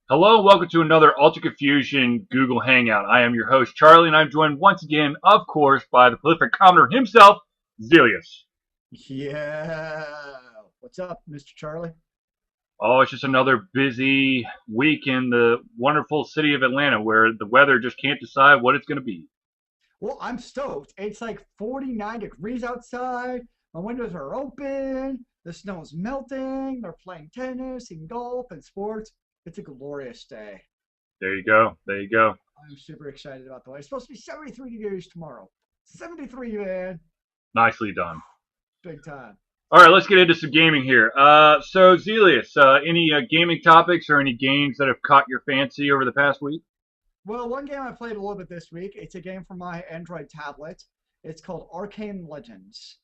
Hello, welcome to another Ultra Confusion Google Hangout. I am your host, Charlie, and I'm joined once again, of course, by the prolific commoner himself, Zelius. Yeah. What's up, Mr. Charlie? Oh, it's just another busy week in the wonderful city of Atlanta where the weather just can't decide what it's going to be. Well, I'm stoked. It's like 49 degrees outside. My windows are open. The snow is melting. They're playing tennis and golf and sports. It's a glorious day. There you go. There you go. I'm super excited about the weather. It's supposed to be 73 degrees tomorrow. 73, man. Nicely done. Big time. All right, let's get into some gaming here. So, Zelius, any gaming topics or any games that have caught your fancy over the past week? Well, one game I played a little bit this week. It's a game for my Android tablet. It's called Arcane Legends.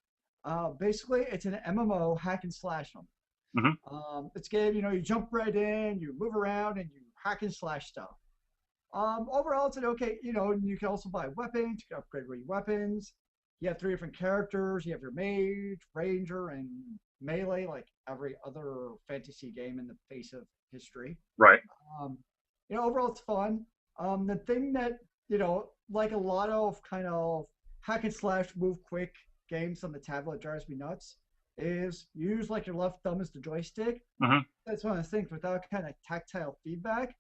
Basically, it's an MMO hack and slash 'em. Hmm. It's a game, you jump right in, you move around, and you hack and slash stuff. Overall, it's an okay, you can also buy weapons, you can upgrade your weapons. You have three different characters. You have your mage, ranger, and melee, like every other fantasy game in the face of history. Right. Um, Overall, it's fun. The thing that, like a lot of kind of hack and slash move quick games on the tablet drives me nuts is you use like your left thumb as the joystick. Hmm. That's one of the things without kind of tactile feedback.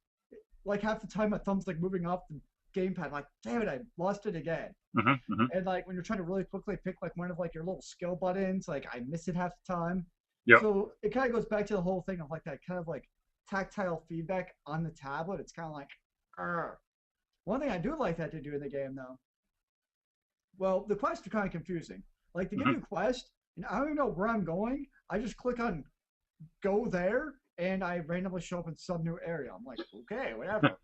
Like half the time my thumb's like moving off the gamepad, like, damn it, I lost it again. Hmm. Hmm. And like when you're trying to really quickly pick like one of like your little skill buttons, like I miss it half the time. Yep. So it kind of goes back to the whole thing of like that kind of like tactile feedback on the tablet. It's kind of like, Arr. One thing I do like that to do in the game though. Well, the quests are kind of confusing. Like to give Hmm. you a quest, and I don't even know where I'm going. I just click on go there, and I randomly show up in some new area. I'm like, okay, whatever. Uh,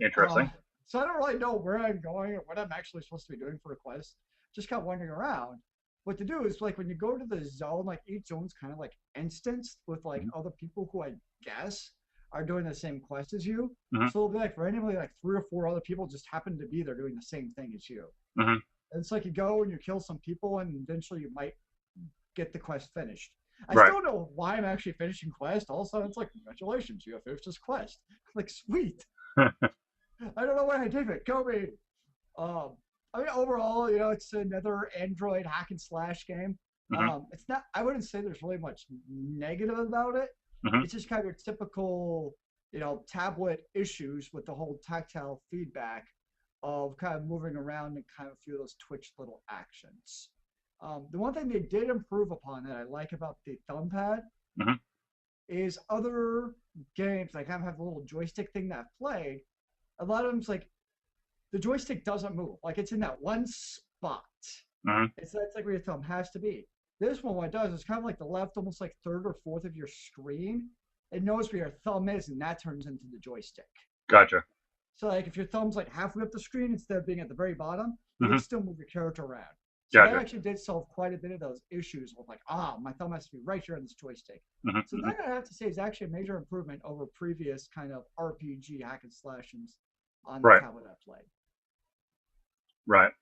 Interesting. so I don't really know where I'm going or what I'm actually supposed to be doing for a quest. Just kind of wandering around. What to do is like when you go to the zone, like each zone's kind of like instanced with like Hmm. other people who I guess are doing the same quest as you. Hmm. So it'll be like randomly like three or four other people just happen to be there doing the same thing as you. Hmm. And it's like you go and you kill some people and eventually you might get the quest finished. I Right. still don't know why I'm actually finishing quest. All of a sudden it's like, congratulations, you have finished this quest. Like sweet. I don't know what I did it. Go me. Um, I mean, overall, it's another Android hack and slash game. Hmm. It's not. I wouldn't say there's really much negative about it. Hmm. It's just kind of your typical, tablet issues with the whole tactile feedback of kind of moving around and kind of feel those twitch little actions. The one thing they did improve upon that I like about the thumb pad Hmm. is other games like I kind of have a little joystick thing that I've played. A lot of them's like the joystick doesn't move. Like it's in that one spot. Hmm. It's like where your thumb has to be. This one, what it does is kind of like the left, almost like third or fourth of your screen. It knows where your thumb is, and that turns into the joystick. Gotcha. So like if your thumb's like halfway up the screen instead of being at the very bottom, you Hmm. can still move your character around. So that Gotcha. actually did solve quite a bit of those issues with like, my thumb has to be right here on this joystick. Hmm. So Hmm. that I have to say is actually a major improvement over previous kind of RPG hack and slashes on the Right. tablet I played. Right.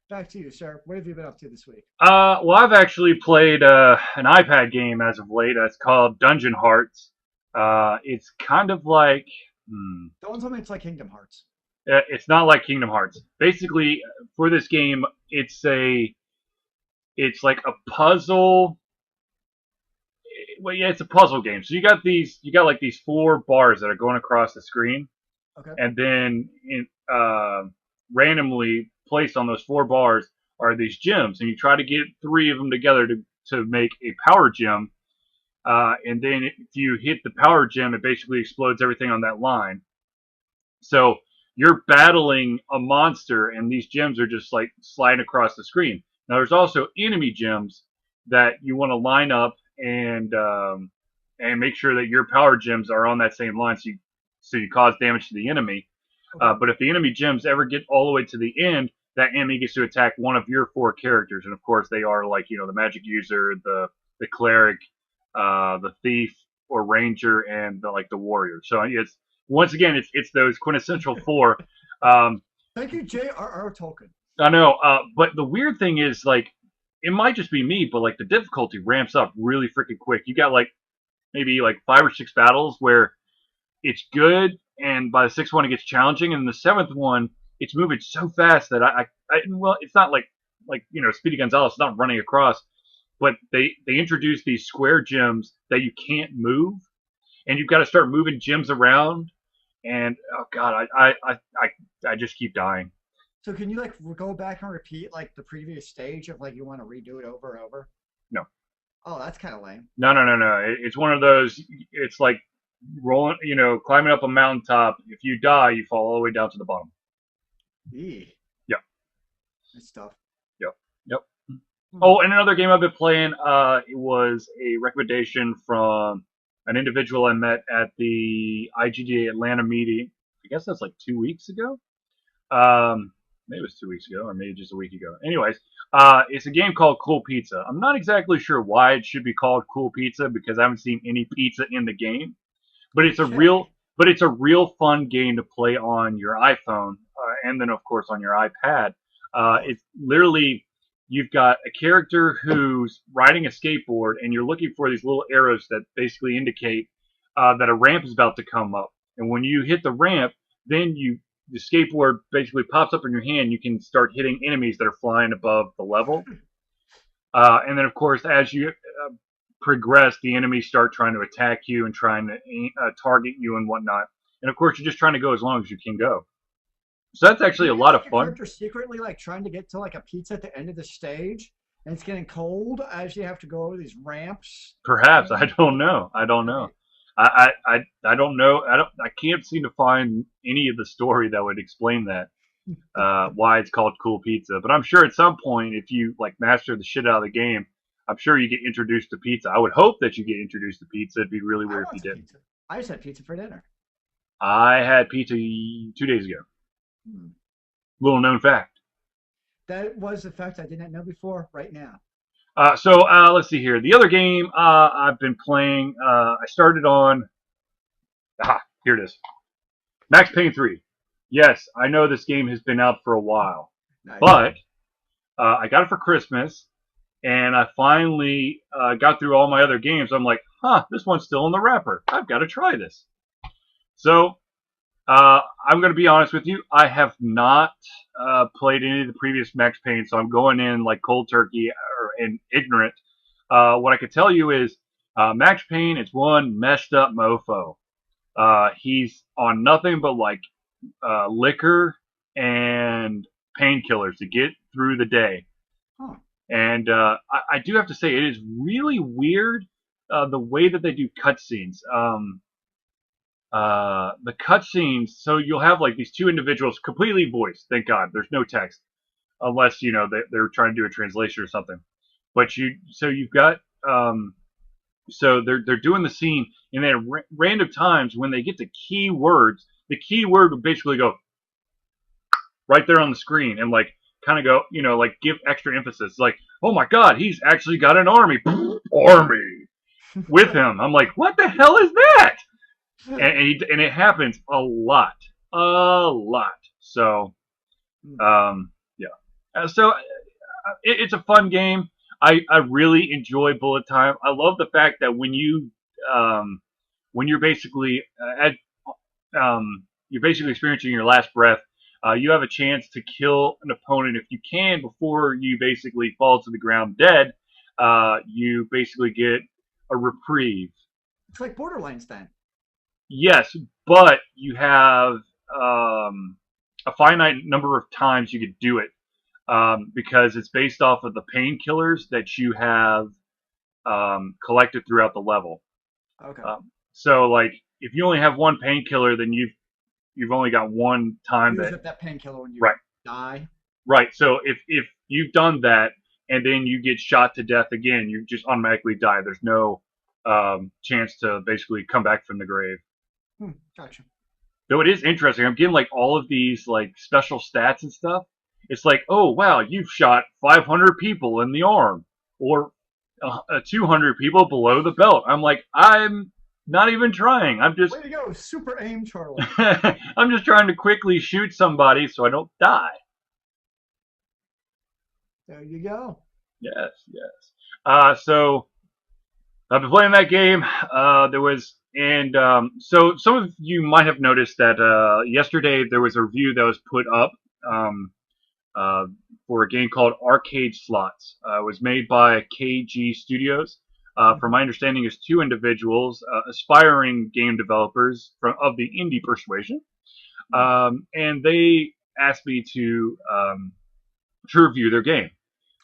Back to you, sir. What have you been up to this week? Well, I've actually played an iPad game as of late. It's called Dungeon Hearts. It's kind of like, Don't tell me it's like Kingdom Hearts. it's not like Kingdom Hearts. Basically, for this game, it's like a puzzle. Well, yeah, it's a puzzle game. So you got like these four bars that are going across the screen, Okay. and then randomly placed on those four bars are these gems, and you try to get three of them together to make a power gem. And then if you hit the power gem, it basically explodes everything on that line. So you're battling a monster, and these gems are just like sliding across the screen. Now there's also enemy gems that you want to line up and make sure that your power gems are on that same line, so you cause damage to the enemy. Okay. But if the enemy gems ever get all the way to the end, that enemy gets to attack one of your four characters, and of course they are like the magic user, the cleric, the thief or ranger, and the warrior. So it's once again it's those quintessential four. Um, Thank you, J.R.R. Tolkien. I know, but the weird thing is like it might just be me, but like the difficulty ramps up really freaking quick. You got like maybe like 5 or 6 battles where it's good, and by the sixth one it gets challenging, and the seventh one it's moving so fast that well, it's not like Speedy Gonzales, it's not running across, but they introduce these square gyms that you can't move, and you've got to start moving gyms around, and oh god, I just keep dying. So can you like go back and repeat like the previous stage if like you want to redo it over and over? No, Oh, that's kind of lame. no, no, no, no. It's one of those. It's like rolling, climbing up a mountaintop. If you die, you fall all the way down to the bottom. Eee, Yep, that's tough. yep, yep. Hmm. Oh, and another game I've been playing. It was a recommendation from an individual I met at the IGDA Atlanta meeting. I guess that's like 2 weeks ago. Maybe it was 2 weeks ago, or maybe just a week ago. Anyways, it's a game called Cool Pizza. I'm not exactly sure why it should be called Cool Pizza because I haven't seen any pizza in the game. But it's a Okay. real, but it's a real fun game to play on your iPhone, and then of course on your iPad. Oh, It's literally you've got a character who's riding a skateboard, and you're looking for these little arrows that basically indicate that a ramp is about to come up. And when you hit the ramp, then the skateboard basically pops up in your hand. You can start hitting enemies that are flying above the level. And then, of course, as you progress, the enemies start trying to attack you and trying to target you and whatnot. And of course, you're just trying to go as long as you can go. So that's actually a maybe it's lot of like your fun. character secretly like trying to get to like a pizza at the end of the stage, and it's getting cold as you have to go over these ramps. Perhaps I And don't know. I don't know. right. I don't know. I can't seem to find any of the story that would explain that why it's called Cool Pizza. But I'm sure at some point, if you like master the shit out of the game, I'm sure you get introduced to pizza. I would hope that you get introduced to pizza. It'd be really I weird if want you some didn't. pizza. I just had pizza for dinner. I had pizza 2 days ago. Hmm. Little known fact. That was a fact I did not know before. Right now. So let's see here. The other game I've been playing, I started on. Aha, here it is. Max Payne 3. Yes, I know this game has been out for a while, Nice. but I got it for Christmas, and I finally got through all my other games. I'm like, this one's still in the wrapper. I've got to try this. So I'm going to be honest with you. I have not played any of the previous Max Payne, so I'm going in like cold turkey and ignorant. What I could tell you is Max Payne is one messed up mofo. He's on nothing but like liquor and painkillers to get through the day. Huh. And I do have to say, it is really weird the way that they do cutscenes. The cutscenes, so you'll have like these two individuals completely voiced. Thank God, there's no text unless they're trying to do a translation or something. But you've got so they're doing the scene, and then at random times when they get to key words, the key word would basically go right there on the screen and like kind of go, like give extra emphasis. Like, oh my God, he's actually got an army, army with him. I'm like, what the hell is that? And it happens a lot. So yeah, so it's a fun game. I really enjoy bullet time. I love the fact that um, when you're basically you're basically experiencing your last breath, you have a chance to kill an opponent if you can before you basically fall to the ground dead. You basically get a reprieve. It's like Borderlands then. Yes, but you have a finite number of times you could do it because it's based off of the painkillers that you have collected throughout the level. Okay. So, like, if you only have one painkiller, then you've only got one time Use that up that painkiller when you right, die. right. So if you've done that and then you get shot to death again, you just automatically die. There's no chance to basically come back from the grave. Gotcha. Though it is interesting, I'm getting like all of these like special stats and stuff. It's like, oh wow, you've shot 500 people in the arm, or 200 people below the belt. I'm like, I'm not even trying. Way to go, super aim, Charlie. I'm just trying to quickly shoot somebody so I don't die. There you go. Yes, yes. So I've been playing that game. There was And so some of you might have noticed that yesterday there was a review that was put up um, uh, for a game called Arcade Slots. It was made by KG Studios. From Mhm. my understanding, is two individuals, aspiring game developers of the indie persuasion, and they asked me to review their game.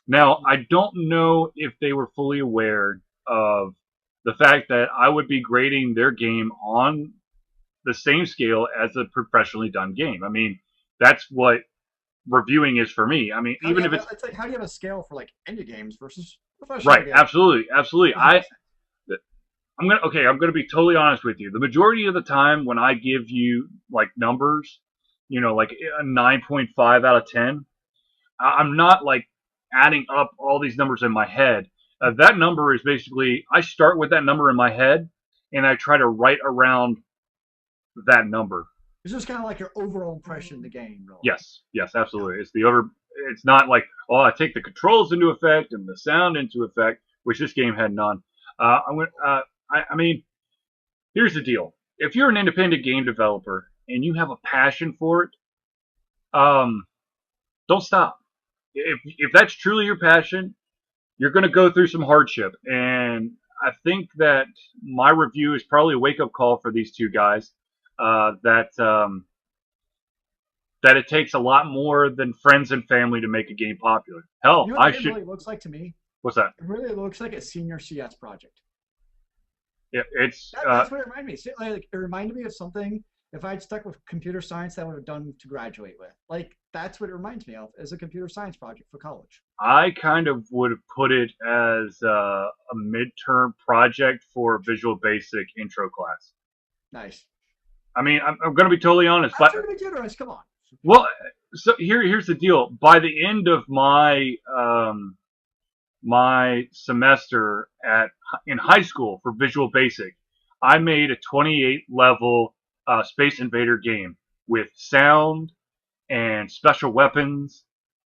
Now, I don't know if they were fully aware of the fact that I would be grading their game on the same scale as a professionally done game. I mean, that's what reviewing is for me. I mean, How do you even if have it's it's like how do you have a scale for like indie games versus professional right, games? absolutely, absolutely. Doesn't make sense. I'm gonna be totally honest with you. The majority of the time when I give you like numbers, like a 9.5 out of 10, I'm not like adding up all these numbers in my head. That number is basically I start with that number in my head and I try to write around that number. It's just kind of like your overall impression of the game, really. Yes, yes, Yeah. absolutely. It's not like I take the controls into effect and the sound into effect, which this game had none. I'm gonna, I mean, here's the deal. If you're an independent game developer and you have a passion for it, um, don't stop. If that's truly your passion, you're going to go through some hardship. And I think that my review is probably a wake up call for these two guys. That it takes a lot more than friends and family to make a game popular. You Hell, know what the I game should. really looks like to me? What's that? It really looks like a senior CS project. It's That's what it reminded me. Like it reminded me of something. If I'd stuck with computer science, that I would have done to graduate with. Like that's what it reminds me of as a computer science project for college. I kind of would have put it as a midterm project for Visual Basic intro class. Nice. I mean, I'm going to be totally honest, That's but what computer is. Come on. well, so here's the deal. By the end of my semester in high school for Visual Basic, I made a 28 level Space Invader game with sound and special weapons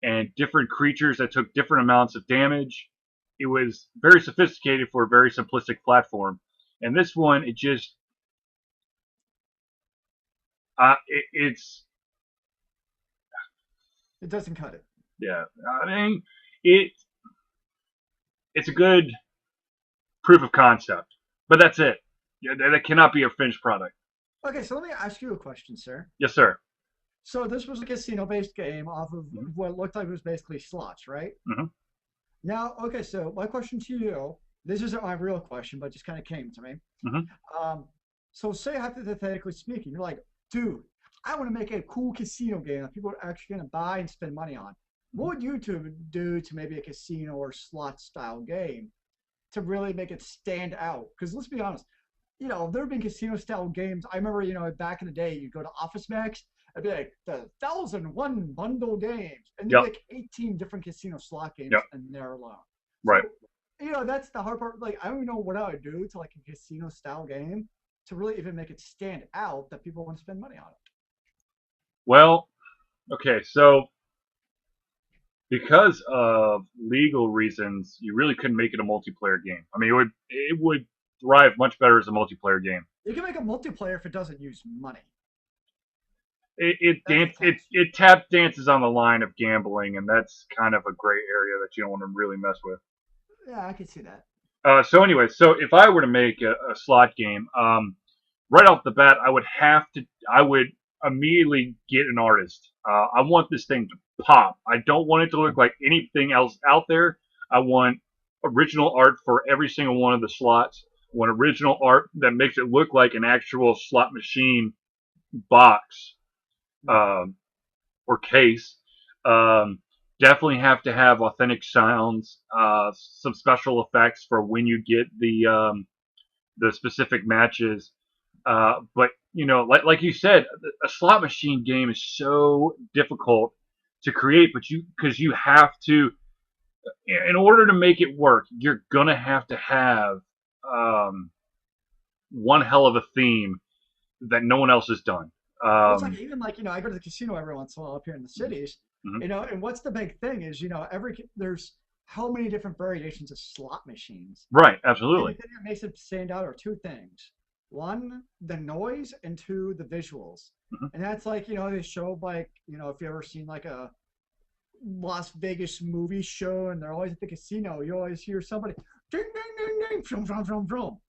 and different creatures that took different amounts of damage. It was very sophisticated for a very simplistic platform. And this one, it just it's It doesn't cut it. yeah. I mean, it it's a good proof of concept, but that's it. Yeah, that cannot be a finished product. Okay, so let me ask you a question, sir. Yes, sir. So this was a casino-based game off of Mm-hmm. what looked like it was basically slots, right? Mm-hmm. Now, okay, so my question to you, this isn't my real question, but just kind of came to me. Mm-hmm. Um, so say hypothetically speaking, you're like, dude, I want to make a cool casino game that people are actually going to buy and spend money on. What would you two do to maybe a casino or slot style game to really make it stand out? Because let's be honest, there have been casino style games. I remember, back in the day, you go to Office Max, it'd be like the 1,001 bundle games, and there'd Yep. be like 18 different casino slot games Yep. in there alone. Right. So, that's the hard part. Like, I don't even know what I would do to like a casino style game to really even make it stand out that people want to spend money on it. Well, okay. So because of legal reasons, you really couldn't make it a multiplayer game. I mean, it would thrive much better as a multiplayer game. You can make a multiplayer if it doesn't use money. It it That's the dance it catch. it tap dances on the line of gambling, and that's kind of a gray area that you don't want to really mess with. Yeah, I can see that. So anyway, so if I were to make a slot game, right off the bat, I would immediately get an artist. I want this thing to pop. I don't want it to look like anything else out there. I want original art for every single one of the slots. I want original art that makes it look like an actual slot machine box um, or case. Um, Definitely have to have authentic sounds, some special effects for when you get the specific matches. But like you said, a slot machine game is so difficult to create, but because you have to, in order to make it work, you're gonna have to have um, one hell of a theme that no one else has done. Well, it's like Um, even like I go to the casino every once in a while up here in the cities, mhm. and what's the big thing is there's how many different variations of slot machines, Right, and the absolutely. thing that makes it stand out are two things. One, the noise, and two, the visuals. Mhm. And that's like, they show like, if you ever seen like a Las Vegas movie show and they're always at the casino, you always hear somebody ding ding ding ding vroom vroom vroom vroom.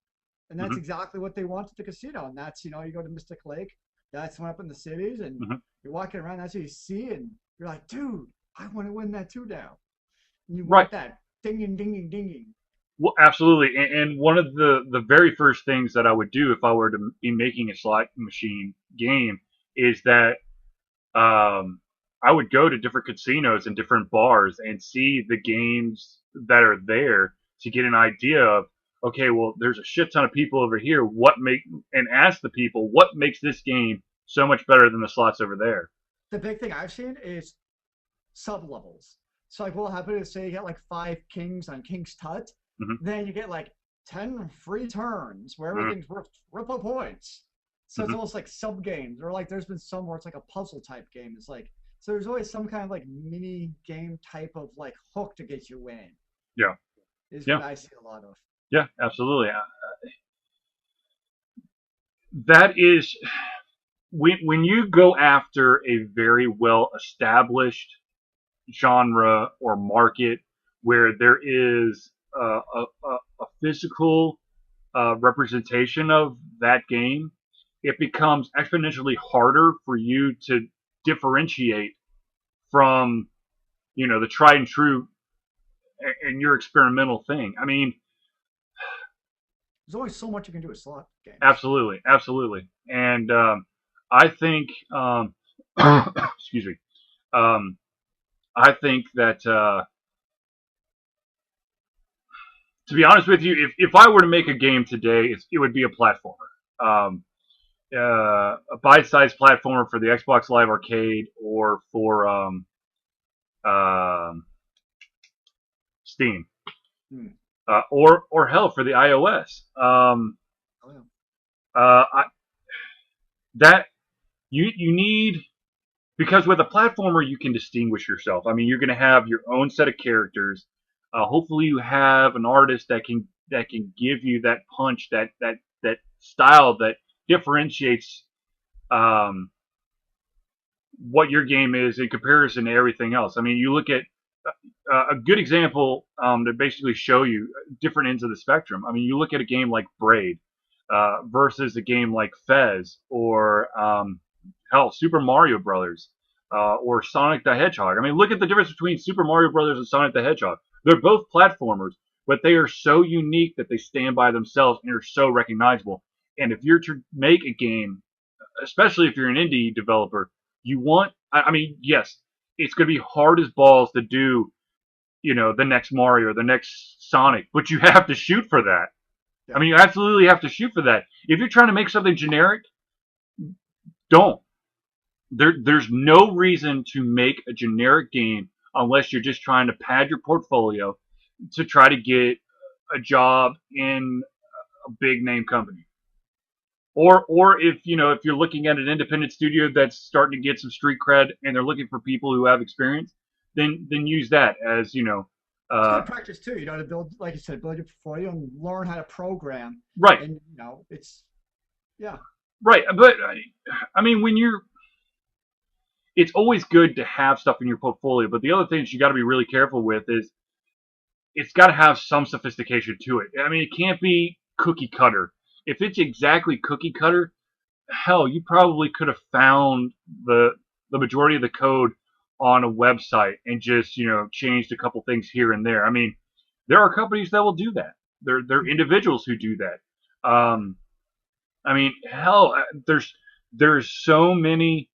And that's Mhm. exactly what they want at the casino. And that's, you go to Mystic Lake, that's one up in the cities, and Mhm. you're walking around, that's what you see, and you're like, dude, I want to win that too now. And you Right. want that dinging dinging dinging. Well, absolutely. And one of the very first things that I would do if I were to be making a slot machine game is that I would go to different casinos and different bars and see the games that are there to get an idea of, okay, well, there's a shit ton of people over here. And ask the people what makes this game so much better than the slots over there. The big thing I've seen is sub levels. So like what'll happen is say you get like 5 kings on King's Tut, Hmm. then you get like 10 free turns where Hmm. everything's worth triple points. So it's Hmm. almost like sub games, or like there's been some where it's like a puzzle type game. It's like so there's always some kind of like mini game type of like hook to get you in. Yeah. Is Yeah. what I see a lot of. Yeah. Absolutely. That is when you go after a very well established genre or market where there is a physical representation of that game, it becomes exponentially harder for you to differentiate from the tried and true and your experimental thing. I mean, There's only so much you can do with slot games. absolutely, absolutely, and I think, excuse me, um, I think that to be honest with you, if I were to make a game today, it would be a platformer. Um, a bite-sized platformer for the Xbox Live Arcade or for um Steam, Hmm. or hell for the iOS. Oh, yeah. I, that you need because with a platformer you can distinguish yourself. I mean, you're going to have your own set of characters. Hopefully, you have an artist that can give you that punch, that style that differentiates um, what your game is in comparison to everything else. I mean, you look at a good example to basically show you different ends of the spectrum. I mean, you look at a game like Braid versus a game like Fez or hell, Super Mario Brothers or Sonic the Hedgehog. I mean, look at the difference between Super Mario Brothers and Sonic the Hedgehog. They're both platformers, but they are so unique that they stand by themselves and are so recognizable. And if you're to make a game, especially if you're an indie developer, I mean, yes, it's going to be hard as balls to do, the next Mario or the next Sonic, but you have to shoot for that. I Yeah. mean, you absolutely have to shoot for that. If you're trying to make something generic, don't. There's no reason to make a generic game unless you're just trying to pad your portfolio to try to get a job in a big name company. Or if you're looking at an independent studio that's starting to get some street cred and they're looking for people who have experience, then use that as It's uh, good practice too, to build, like you said, build your portfolio and learn how to program. right, And it's yeah. right. But I mean, it's always good to have stuff in your portfolio. But the other things you got to be really careful with is it's got to have some sophistication to it. I mean, it can't be cookie cutter. If it's exactly cookie cutter, hell, you probably could have found the majority of the code on a website and just changed a couple things here and there. I mean, there are companies that will do that. There are individuals who do that. I mean, hell, there's so many.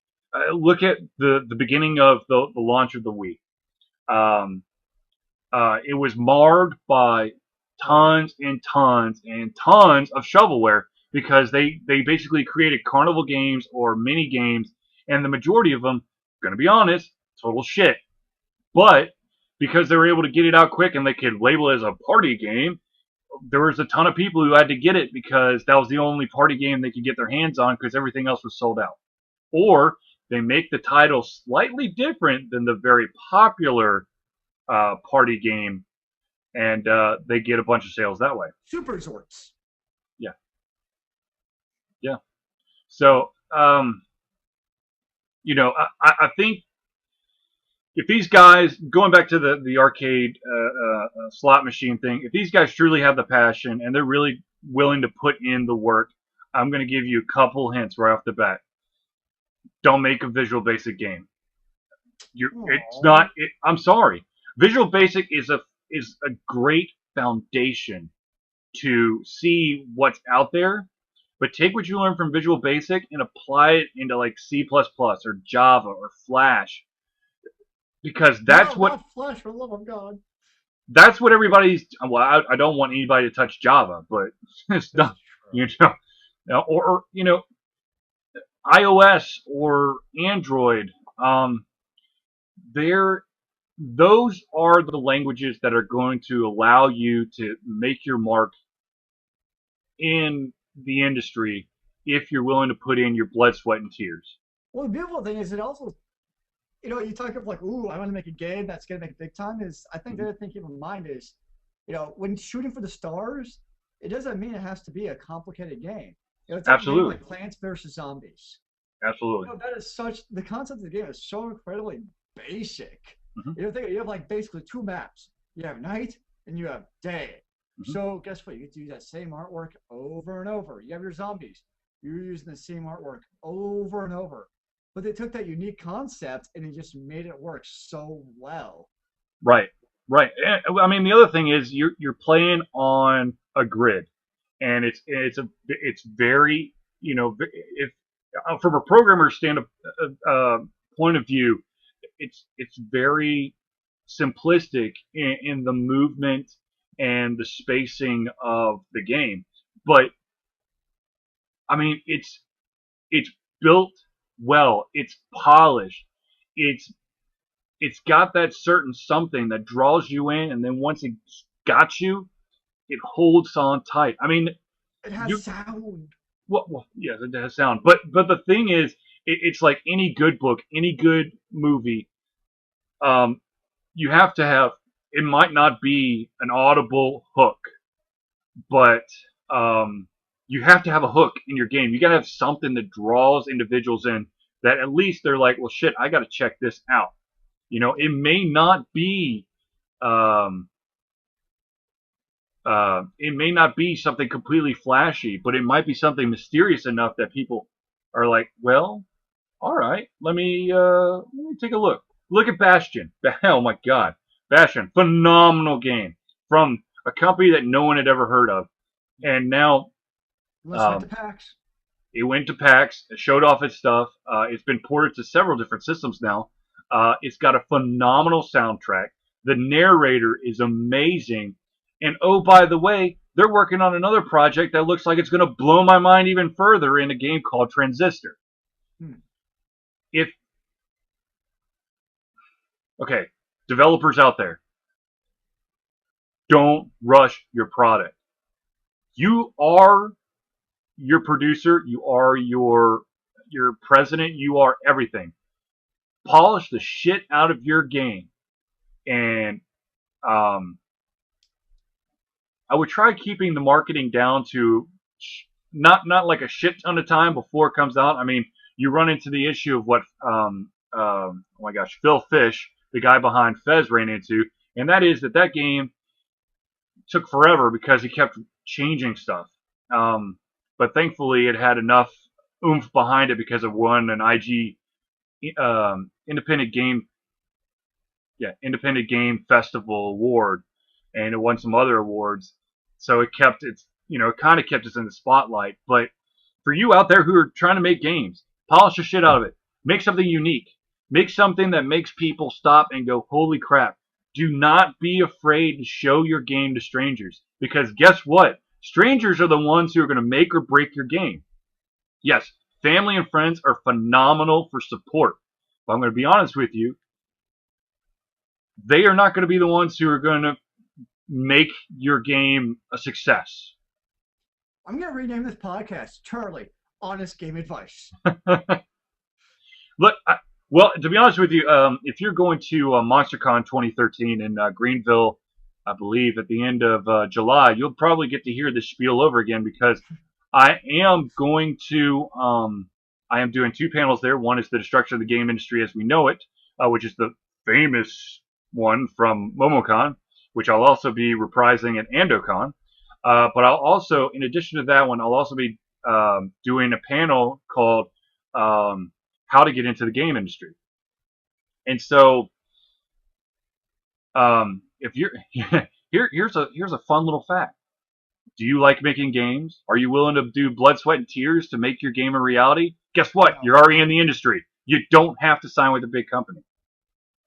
Look at the beginning of the launch of the Wii. Um, it was marred by Oh yeah. tons and tons and tons of shovelware because they basically created carnival games or mini games, and the majority of them, going to be honest, total shit. But because they were able to get it out quick and they could label it as a party game, there was a ton of people who had to get it because that was the only party game they could get their hands on because everything else was sold out. Or they make the title slightly different than the very popular party game and they get a bunch of sales that way. Super resorts. Yeah. So, I think if these guys, going back to the arcade slot machine thing, if these guys truly have the passion and they're really willing to put in the work, I'm going to give you a couple hints right off the bat. Don't make a Visual Basic game. It's Oh, not. I'm sorry. Visual Basic is a great foundation to see what's out there, but take what you learn from Visual Basic and apply it into like C++ or Java or Flash, because no, not Flash, for the love of God. that's what everybody's. Well, I don't want anybody to touch Java, but it's That's not, true. you or iOS or Android. They're those are the languages that are going to allow you to make your mark in the industry if you're willing to put in your blood, sweat, and tears. Well, the beautiful thing is it also, you talk of like, ooh, I want to make a game that's gonna make it big time. Is I think the Mhm. other thing to keep in mind is, when shooting for the stars, it doesn't mean it has to be a complicated game. Take a game Absolutely, like Plants vs Zombies. absolutely. That is such the concept of the game is so incredibly basic. Hmm. You have like basically two maps. You have night and you have day. Hmm. So guess what? You get to use that same artwork over and over. You have your zombies. You're using the same artwork over and over. But they took that unique concept and they just made it work so well. Right, right. I mean, the other thing is you're playing on a grid, and it's very if from a programmer point of view, it's very simplistic in the movement and the spacing of the game. But I mean, it's built well. It's polished. It's it's got that certain something that draws you in, and then once it's got you, it holds on tight. I mean, It has you sound. yes, it has sound, but the thing is, it's like any good book, any good movie. Um, you have to have. It might not be an audible hook, but you have to have a hook in your game. You got to have something that draws individuals in. That at least they're like, well, shit, I got to check this out. It may not be um, it may not be something completely flashy, but it might be something mysterious enough that people are like, well, all right, let me take a look. Look at Bastion. Oh my God, Bastion, phenomenal game from a company that no one had ever heard of, and now Unless it went to um, PAX. it went to PAX, it showed off its stuff. It's been ported to several different systems now. It's got a phenomenal soundtrack. The narrator is amazing. And oh, by the way, they're working on another project that looks like it's going to blow my mind even further in a game called Transistor. Hmm. If, okay, developers out there, don't rush your product. You are your producer, you are your president, you are everything. Polish the shit out of your game, and um, I would try keeping the marketing down to not like a shit ton of time before it comes out. I mean, you run into the issue of what oh my gosh, Phil Fish, the guy behind Fez, ran into, and that is that game took forever because he kept changing stuff. Um, but thankfully, it had enough oomph behind it because it won an IG independent game, yeah, independent game festival award, and it won some other awards. So it kept it kind of kept us in the spotlight. But for you out there who are trying to make games, polish the shit out of it. Make something unique. Make something that makes people stop and go, holy crap. Do not be afraid to show your game to strangers. Because guess what? Strangers are the ones who are going to make or break your game. Yes, family and friends are phenomenal for support. But I'm going to be honest with you, they are not going to be the ones who are going to make your game a success. I'm gonna rename this podcast Charlie Honest Game Advice. Look, well, to be honest with you, if you're going to MonsterCon 2013 in Greenville, I believe at the end of July, you'll probably get to hear this spiel over again because I am going to I am doing two panels there. One is the destruction of the game industry as we know it, which is the famous one from MomoCon, which I'll also be reprising at AndoCon. But I'll also, in addition to that one, I'll also be doing a panel called "How to Get into the Game Industry." And so, if you're here's a fun little fact. Do you like making games? Are you willing to do blood, sweat, and tears to make your game a reality? Guess what? No. You're already in the industry. You don't have to sign with a big company.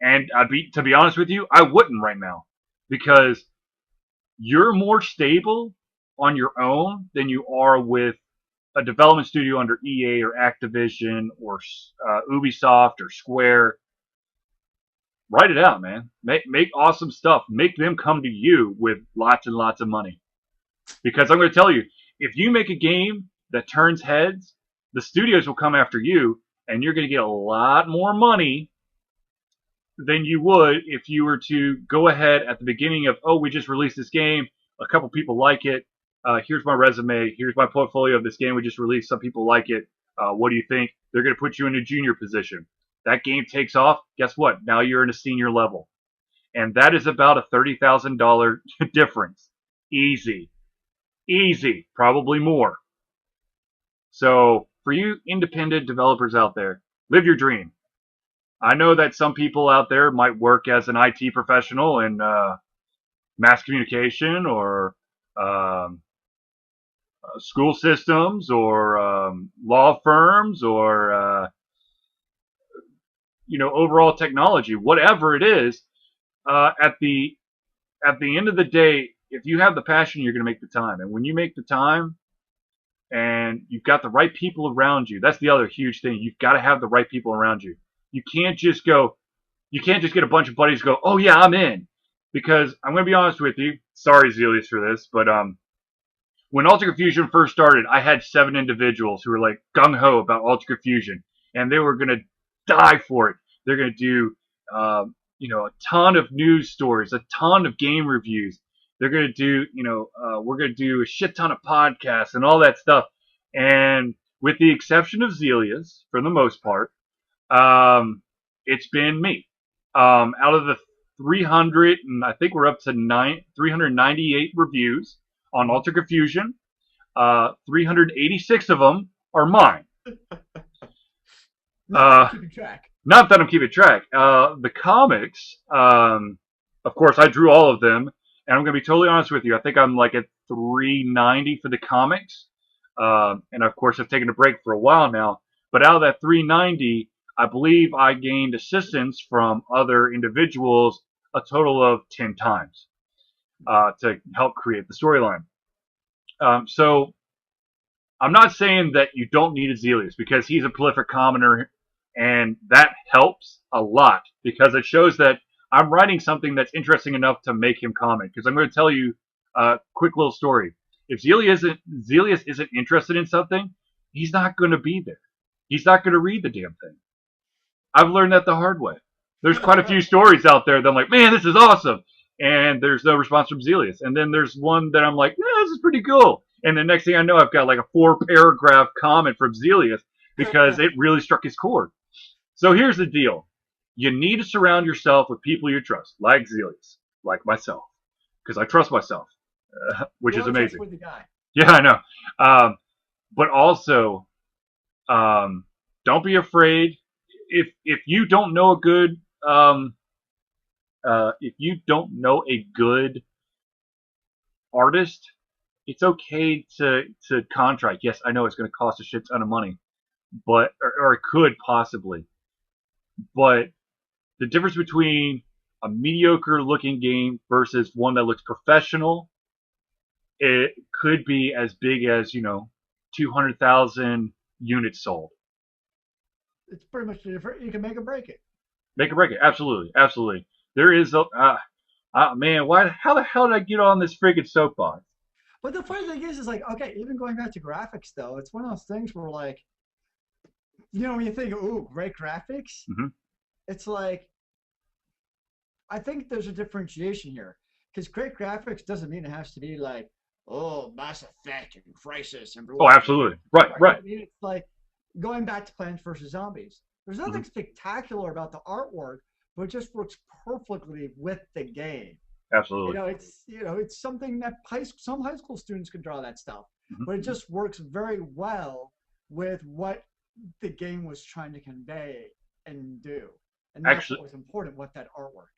And to be honest with you, I wouldn't right now because you're more stable on your own than you are with a development studio under EA or Activision or Ubisoft or Square. Write it out, man. Make awesome stuff. Make them come to you with lots and lots of money. Because I'm going to tell you, if you make a game that turns heads, the studios will come after you, and you're going to get a lot more money than you would if you were to go ahead at the beginning of, oh, we just released this game, a couple people like it. Here's my resume. Here's my portfolio of this game we just released. Some people like it. What do you think? They're going to put you in a junior position. That game takes off. Guess what? Now you're in a senior level. And that is about a $30,000 difference. Easy. Easy. Probably more. So for you independent developers out there, live your dream. I know that some people out there might work as an IT professional in mass communication or um, school systems or law firms or overall technology, whatever it is. At the end of the day, if you have the passion, you're going to make the time, and when you make the time, and you've got the right people around you. That's the other huge thing. You've got to have the right people around you. You can't just go. You can't just get a bunch of buddies to go, oh yeah, I'm in. Because I'm going to be honest with you. Sorry, Zelius, for this, but when Ultra Fusion first started, I had 7 individuals who were like gung ho about Ultra Fusion, and they were going to die for it. They're going to do, a ton of news stories, a ton of game reviews. They're going to do, we're going to do a shit ton of podcasts and all that stuff. And with the exception of Zelius, for the most part, it's been me. Out of the 300, and I think we're up to 398 reviews on Ultra Fusion. 386 of them are mine. Not keeping track. Not that I'm keeping track. The comics, of course, I drew all of them, and I'm going to be totally honest with you. I think I'm like at 390 for the comics, and of course, I've taken a break for a while now. But out of that 390, I believe I gained assistance from other individuals a total of 10 times to help create the storyline. So I'm not saying that you don't need a Zelius because he's a prolific commenter, and that helps a lot because it shows that I'm writing something that's interesting enough to make him comment. Because I'm going to tell you a quick little story. If Zelius isn't interested in something, he's not going to be there. He's not going to read the damn thing. I've learned that the hard way. There's quite a few stories out there that I'm like, man, this is awesome. And there's no response from Zelius. And then there's one that I'm like, yeah, this is pretty cool. And the next thing I know, I've got like a 4-paragraph comment from Zelius because it really struck his chord. So here's the deal. You need to surround yourself with people you trust, like Zelius, like myself, because I trust myself, which is amazing. With the guy. Yeah, I know. But also, don't be afraid. If you don't know a good artist, it's okay to contract. Yes, I know it's going to cost a shit ton of money, but or it could possibly. But the difference between a mediocre looking game versus one that looks professional, it could be as big as 200,000 units sold. It's pretty much different. You can make or break it. Make or break it. Absolutely, absolutely. There is a man. Why? How the hell did I get on this friggin' soapbox? But the funny thing is like, okay, even going back to graphics though, it's one of those things where like, when you think, ooh, great graphics, Mm-hmm. it's like, I think there's a differentiation here because great graphics doesn't mean it has to be like oh, Mass Effect and Crisis and Oh, blah, blah, absolutely. Right, right? right. I mean, it's like going back to Plants vs Zombies. There's Hmm. nothing spectacular about the artwork, but it just works perfectly with the game. Absolutely. It's something that some high school students can draw that stuff, Hmm. but it just works very well with what the game was trying to convey and do, and that's what Actually, was important with that artwork.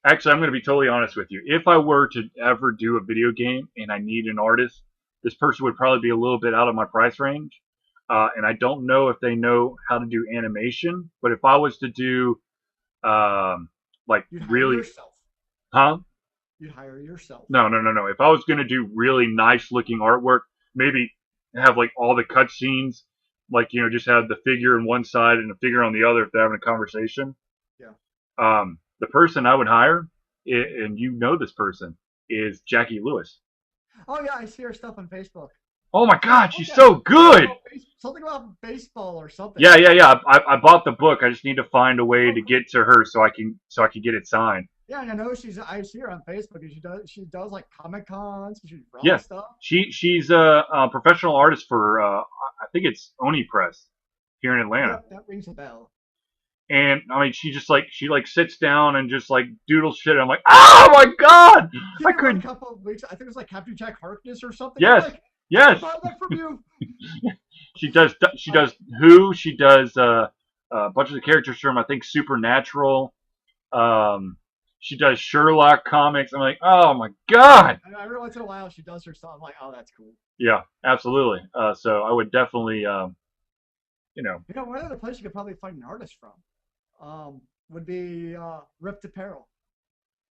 Actually, I'm going to be totally honest with you. If I were to ever do a video game and I need an artist, this person would probably be a little bit out of my price range. And I don't know if they know how to do animation. But if I was to do, like You'd hire really, yourself. huh? You'd hire yourself. No, no, no, no. If I was going to do really nice looking artwork, maybe have like all the cutscenes, like, just have the figure on one side and the figure on the other if they're having a conversation. Yeah. The person I would hire, and you know this person, is Jackie Lewis. Oh yeah, I see her stuff on Facebook. Oh my She has a God, book she's out. so good. Something about baseball or something. Yeah, yeah, yeah. I bought the book. I just need to find a way Oh, to cool. get to her so I can get it signed. Yeah, and I know I see her on Facebook, and she does like Comic Cons, she Yeah, draws stuff. she's a professional artist for I think it's Oni Press here in Atlanta. Yep, that rings a bell. And I mean, she sits down and just like doodles shit. I'm like, oh my God, She I did one a couldn't. couple of weeks. I think it was like Captain Jack Harkness or something. I'm Yes, like, I can yes. buy that from you. She Uh, does Who. She does a bunch of the characters from I think Supernatural. Um, she does Sherlock comics. I'm like, oh my God. and every once in a while, she does her stuff. I'm like, oh, that's cool. Yeah, absolutely. So I would definitely, One other place you could probably find an artist from would be Ripped Apparel.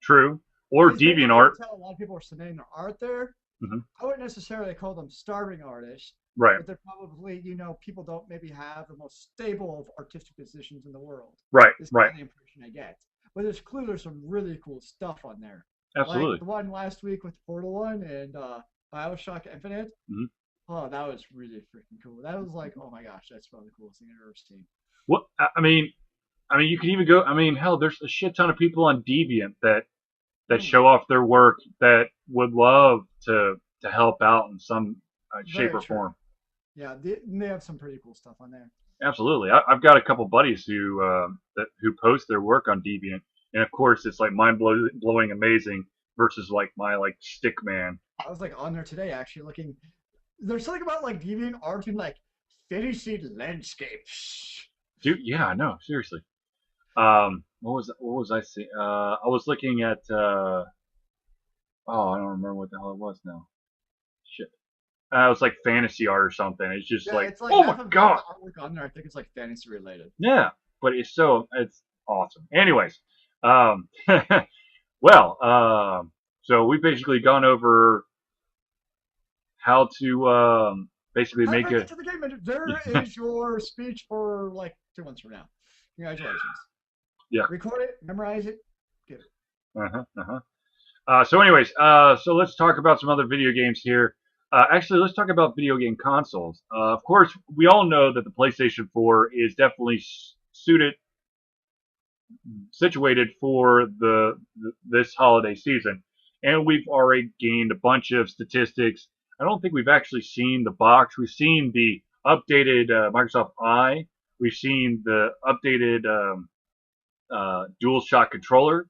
true, or He's been, I DeviantArt. can tell a lot of people are submitting their art there. Hmm. I wouldn't necessarily call them starving artists, Right, but they're probably, people don't maybe have the most stable of artistic positions in the world. right, Is kind right. of the impression I get. But there's some really cool stuff on there. Like Absolutely. the one last week with Portal 1 and Bioshock Infinite. Hmm. Oh, that was really freaking cool. That was like, oh my gosh, that's probably the coolest thing I've ever seen. What I mean, you can even go. I mean, hell, there's a shit ton of people on Deviant that Hmm, show off their work that would love to help out in some shape very or true. form. Yeah, they have some pretty cool stuff on there. Absolutely. I've got a couple buddies who post their work on Deviant, and of course, it's like blowing amazing versus like my like stick man. I was like on there today actually looking. There's something about like deviant art and like fantasy landscapes. Dude, yeah, I know. Seriously. What was I seeing? I was looking at. Oh, I don't remember what the hell it was now. Shit. It was like fantasy art or something. It's just Yeah, like, it's like oh my half of God. the artwork on there. I think it's like fantasy related. Yeah, but it's awesome. Anyways, um, well, so we've basically gone over how to basically How make to a get to the game. And there is your speech for like 2 months from now. Congratulations. yeah. Record it, memorize it, give it. Uh-huh, uh-huh. So anyways, so let's talk about some other video games here. Actually, let's talk about video game consoles. Of course, we all know that the PlayStation 4 is definitely situated for this holiday season, and we've already gained a bunch of statistics. I don't think we've actually seen the box. We've seen the updated Microsoft Eye. We've seen the updated DualShock controller.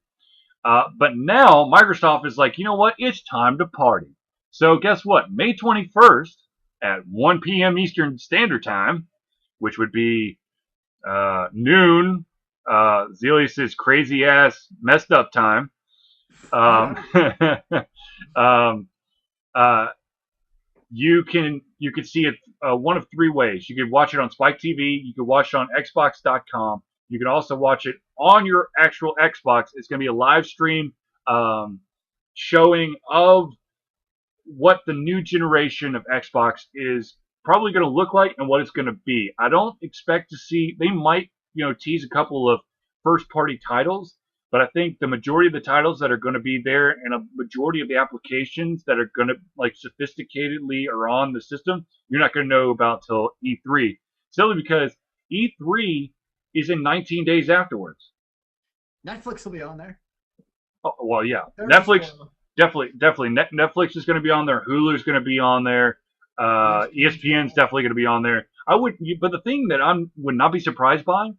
But now Microsoft is like, you know what? It's time to party. So guess what? May 21st at 1 p.m. Eastern Standard Time, which would be noon, Zelius's crazy ass messed up time. Um, Yeah. um, uh, you can see it one of three ways. You could watch it on Spike TV. You could watch it on Xbox.com. You can also watch it on your actual Xbox. It's going to be a live stream showing of what the new generation of Xbox is probably going to look like and what it's going to be. I don't expect to see. They might tease a couple of first party titles, but I think the majority of the titles that are going to be there and a majority of the applications that are going to like sophisticatedly are on the system, you're not going to know about till E3. Simply because E3 is in 19 days afterwards. Netflix will be on there. Oh, well, yeah, There's a Netflix. spoiler. definitely. Netflix is going to be on there. Hulu is going to be on there. ESPN ESPN's channel. definitely going to be on there. But the thing that I would not be surprised by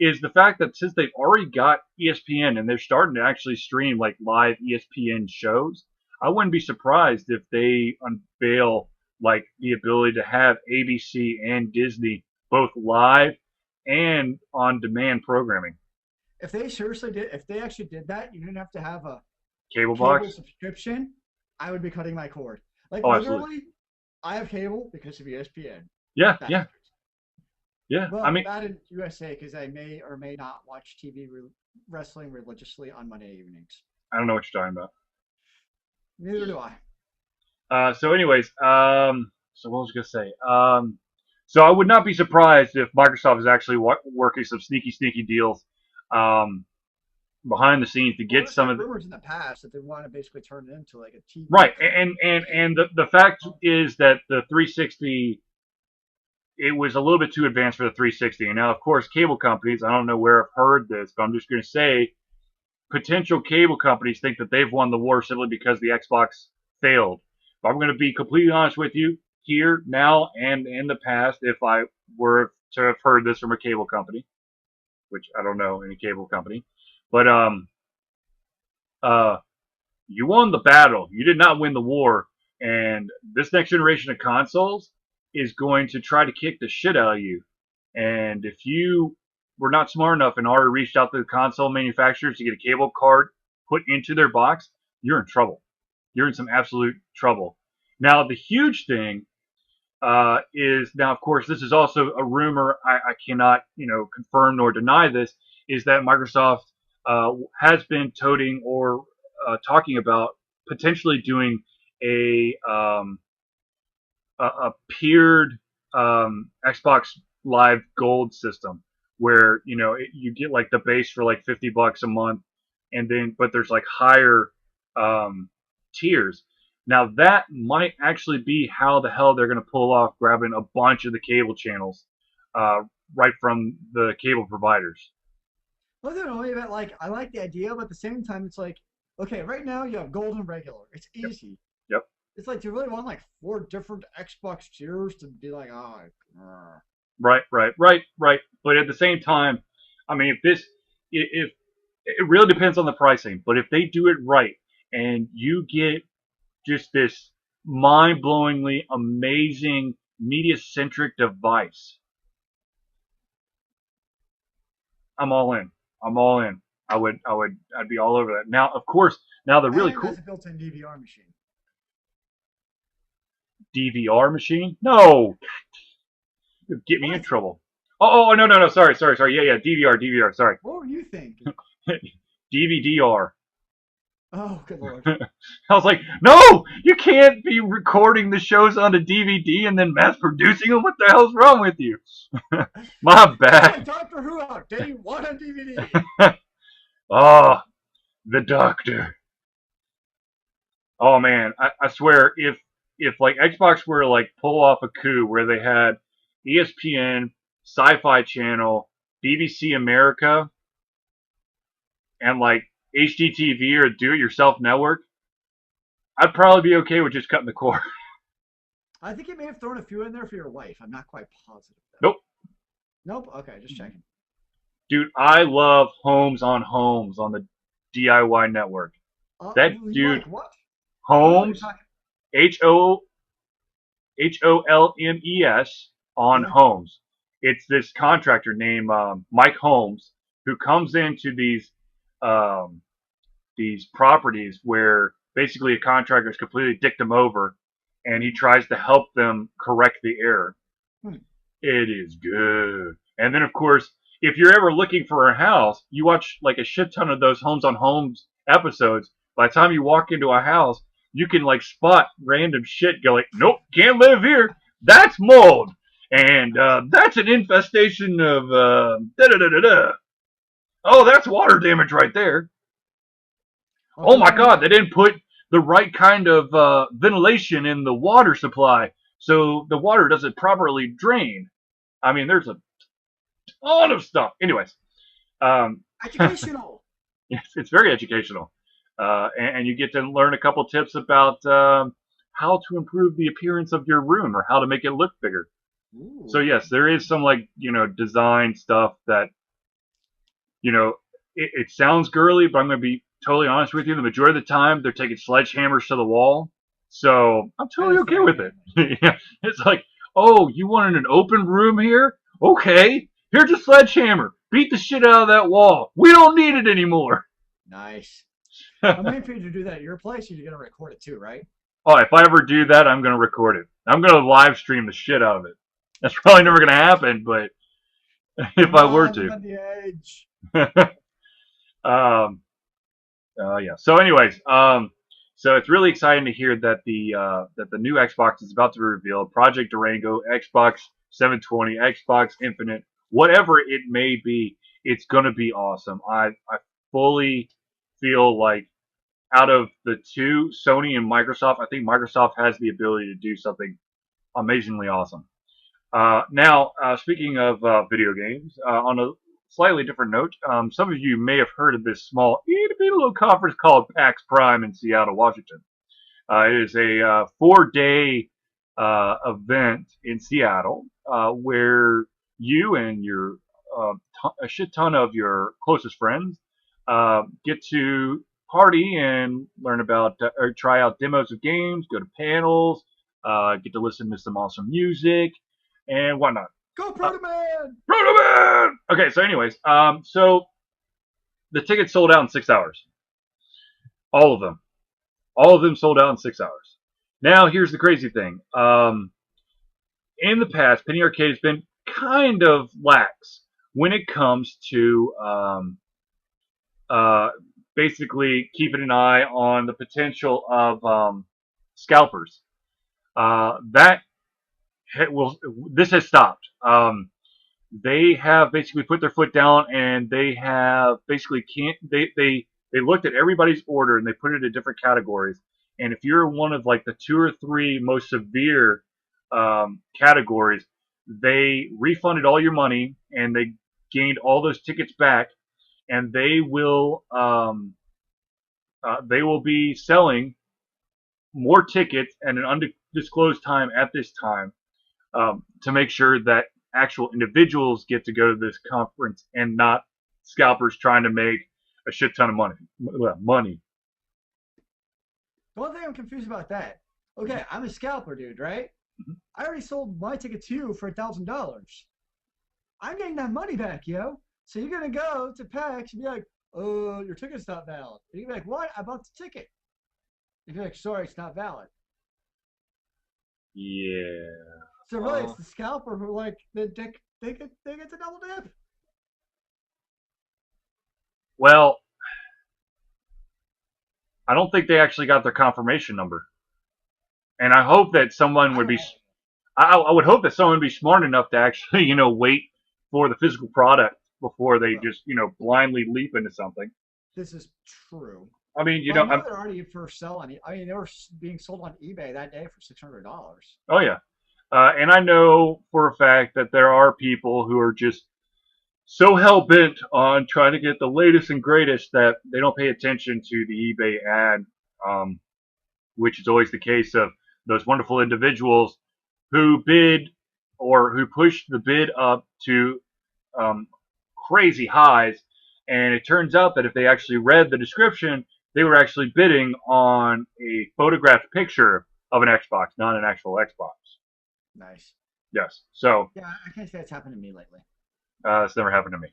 is the fact that since they've already got ESPN and they're starting to actually stream like live ESPN shows, I wouldn't be surprised if they unveil like the ability to have ABC and Disney both live and on demand programming. If they seriously did, if they actually did that, you didn't have to have a Cable cable box? subscription. I would be cutting my cord. Like Oh, absolutely. literally, I have cable because of ESPN. Yeah, yeah, Bastards. yeah. I Well, mean, not in USA because I may or may not watch wrestling religiously on Monday evenings. I don't know what you're talking about. Neither do I. So, anyways, so what was I gonna say? So I would not be surprised if Microsoft is actually working some sneaky deals um, behind the scenes to Well, get there's some been of the, rumors in the past that they want to basically turn it into like a TV right. company. And the fact is that the 360 it was a little bit too advanced for the 360. And now, of course, cable companies. I don't know where I've heard this, but I'm just going to say potential cable companies think that they've won the war simply because the Xbox failed. But I'm going to be completely honest with you here, now, and in the past, if I were to have heard this from a cable company, which I don't know any cable company, but uh, you won the battle. You did not win the war, and this next generation of consoles is going to try to kick the shit out of you. And if you were not smart enough and already reached out to the console manufacturers to get a cable card put into their box, you're in trouble. You're in some absolute trouble. Now, the huge thing is now, of course, this is also a rumor. I cannot, confirm nor deny this. Is that Microsoft has been toting or talking about potentially doing a a tiered Xbox Live Gold system where you get like the base for like $50 a month, and then but there's like higher tiers. Now that might actually be how the hell they're going to pull off grabbing a bunch of the cable channels uh, right from the cable providers. Well, I don't know, but like I like the idea, but at the same time, it's like, okay, right now you have gold and regular. It's Yep. easy. Yep. It's like, do you really want like four different Xbox tiers to be like, oh, Right. But at the same time, I mean, if it really depends on the pricing, but if they do it right and you get just this mind-blowingly amazing media-centric device, I'm all in. I'm all in. I'd be all over that. Now, of course, now the really and has cool a built-in DVR machine. DVR machine. No, get me in What? trouble. Oh, no. Sorry. Yeah, DVR. Sorry, What were you thinking? DVDR. Oh, good lord. I was like, no, you can't be recording the shows on a DVD and then mass producing them. What the hell's wrong with you? My It's like bad. Doctor Who out day one on DVD. Oh, the doctor. Oh man, I swear, if like Xbox were to like pull off a coup where they had ESPN, Sci-Fi Channel, BBC America, and like HDTV or Do-It-Yourself Network, I'd probably be okay with just cutting the cord. I think you may have thrown a few in there for your wife. I'm not quite positive though. Nope. Nope. Okay, just checking. Dude, I love Homes on the DIY network. That You dude, like what? Oh, you're Homes, talking. HOLMES on Yeah. Homes. It's this contractor named Mike Holmes who comes into these properties where basically a contractor has completely dicked them over, and he tries to help them correct the error. Hmm. It is good. And then, of course, if you're ever looking for a house, you watch like a shit ton of those Homes on Homes episodes. By the time you walk into a house, you can like spot random shit. Go like, nope, can't live here. That's mold, and that's an infestation of da da da da da. Oh, that's water damage right there. Well, Oh good my thing God, that. they didn't put the right kind of ventilation in the water supply, so the water doesn't properly drain. I mean, there's a ton of stuff. Anyways, um, Educational. it's very educational. and you get to learn a couple tips about how to improve the appearance of your room or how to make it look bigger. So Ooh, yes, there is some like design stuff that it sounds girly, but I'm going to be totally honest with you. The majority of the time, they're taking sledgehammers to the wall, so I'm that totally is okay very with it. manly. Yeah, it's like, oh, you wanted an open room here? Okay, here's a sledgehammer. Beat the shit out of that wall. We don't need it anymore. Nice. I'm Oh, waiting for you to do that at your place. You're gonna record it too, right? if I ever do that, I'm going to record it. I'm going to live stream the shit out of it. That's probably never going to happen, but if Come I were on, live to. on the edge. um, yeah. So, anyways, so it's really exciting to hear that the new Xbox is about to be revealed. Project Durango, Xbox 720, Xbox Infinite, whatever it may be, it's gonna be awesome. I fully feel like out of the two, Sony and Microsoft, I think Microsoft has the ability to do something amazingly awesome. Now, speaking of video games, on a slightly different note, some of you may have heard of this small, itty bitty little conference called PAX Prime in Seattle, Washington. It is a 4-day event in Seattle where you and a shit ton of your closest friends get to party and learn about or try out demos of games, go to panels, get to listen to some awesome music and whatnot. Go, Uh, Proto Man! Man! Okay, so anyways, so the tickets sold out in 6 hours. All of them. All of them sold out in 6 hours. Now, here's the crazy thing. In the past, Penny Arcade has been kind of lax when it comes to uh, basically keeping an eye on the potential of scalpers. That will this has stopped. They have basically put their foot down and they have basically can't they looked at everybody's order and they put it in different categories. And if you're one of like the two or three most severe categories, they refunded all your money and they gained all those tickets back, and they will be selling more tickets at an undisclosed time at this time to make sure that actual individuals get to go to this conference and not scalpers trying to make a shit ton of money. Money. The one thing I'm confused about that. Okay, I'm a scalper, dude, right? Mhm. I already sold my ticket to you for $1,000. I'm getting that money back, yo. So you're gonna go to PAX and be like, "Oh, your ticket's not valid." And you're like, "What? I bought the ticket." If you're like, "Sorry, it's not valid." Yeah. So really, it's the scalper who like they get the double dip. Well, I don't think they actually got their confirmation number, and I hope that someone I would don't be. know. I would hope that someone would be smart enough to actually, wait for the physical product before they Well, just, blindly leap into something. this is true. I mean, Well, I know they're already for sale on. I mean, they were being sold on eBay that day for $600. oh yeah, and I know for a fact that there are people who are just so hell bent on trying to get the latest and greatest that they don't pay attention to the eBay ad, um, which is always the case of those wonderful individuals who bid or who push the bid up to um, crazy highs. And it turns out that if they actually read the description, they were actually bidding on a photographed picture of an Xbox, not an actual Xbox. Nice. Yes. So Yeah, I can't say it's happened to me lately. it's never happened to me.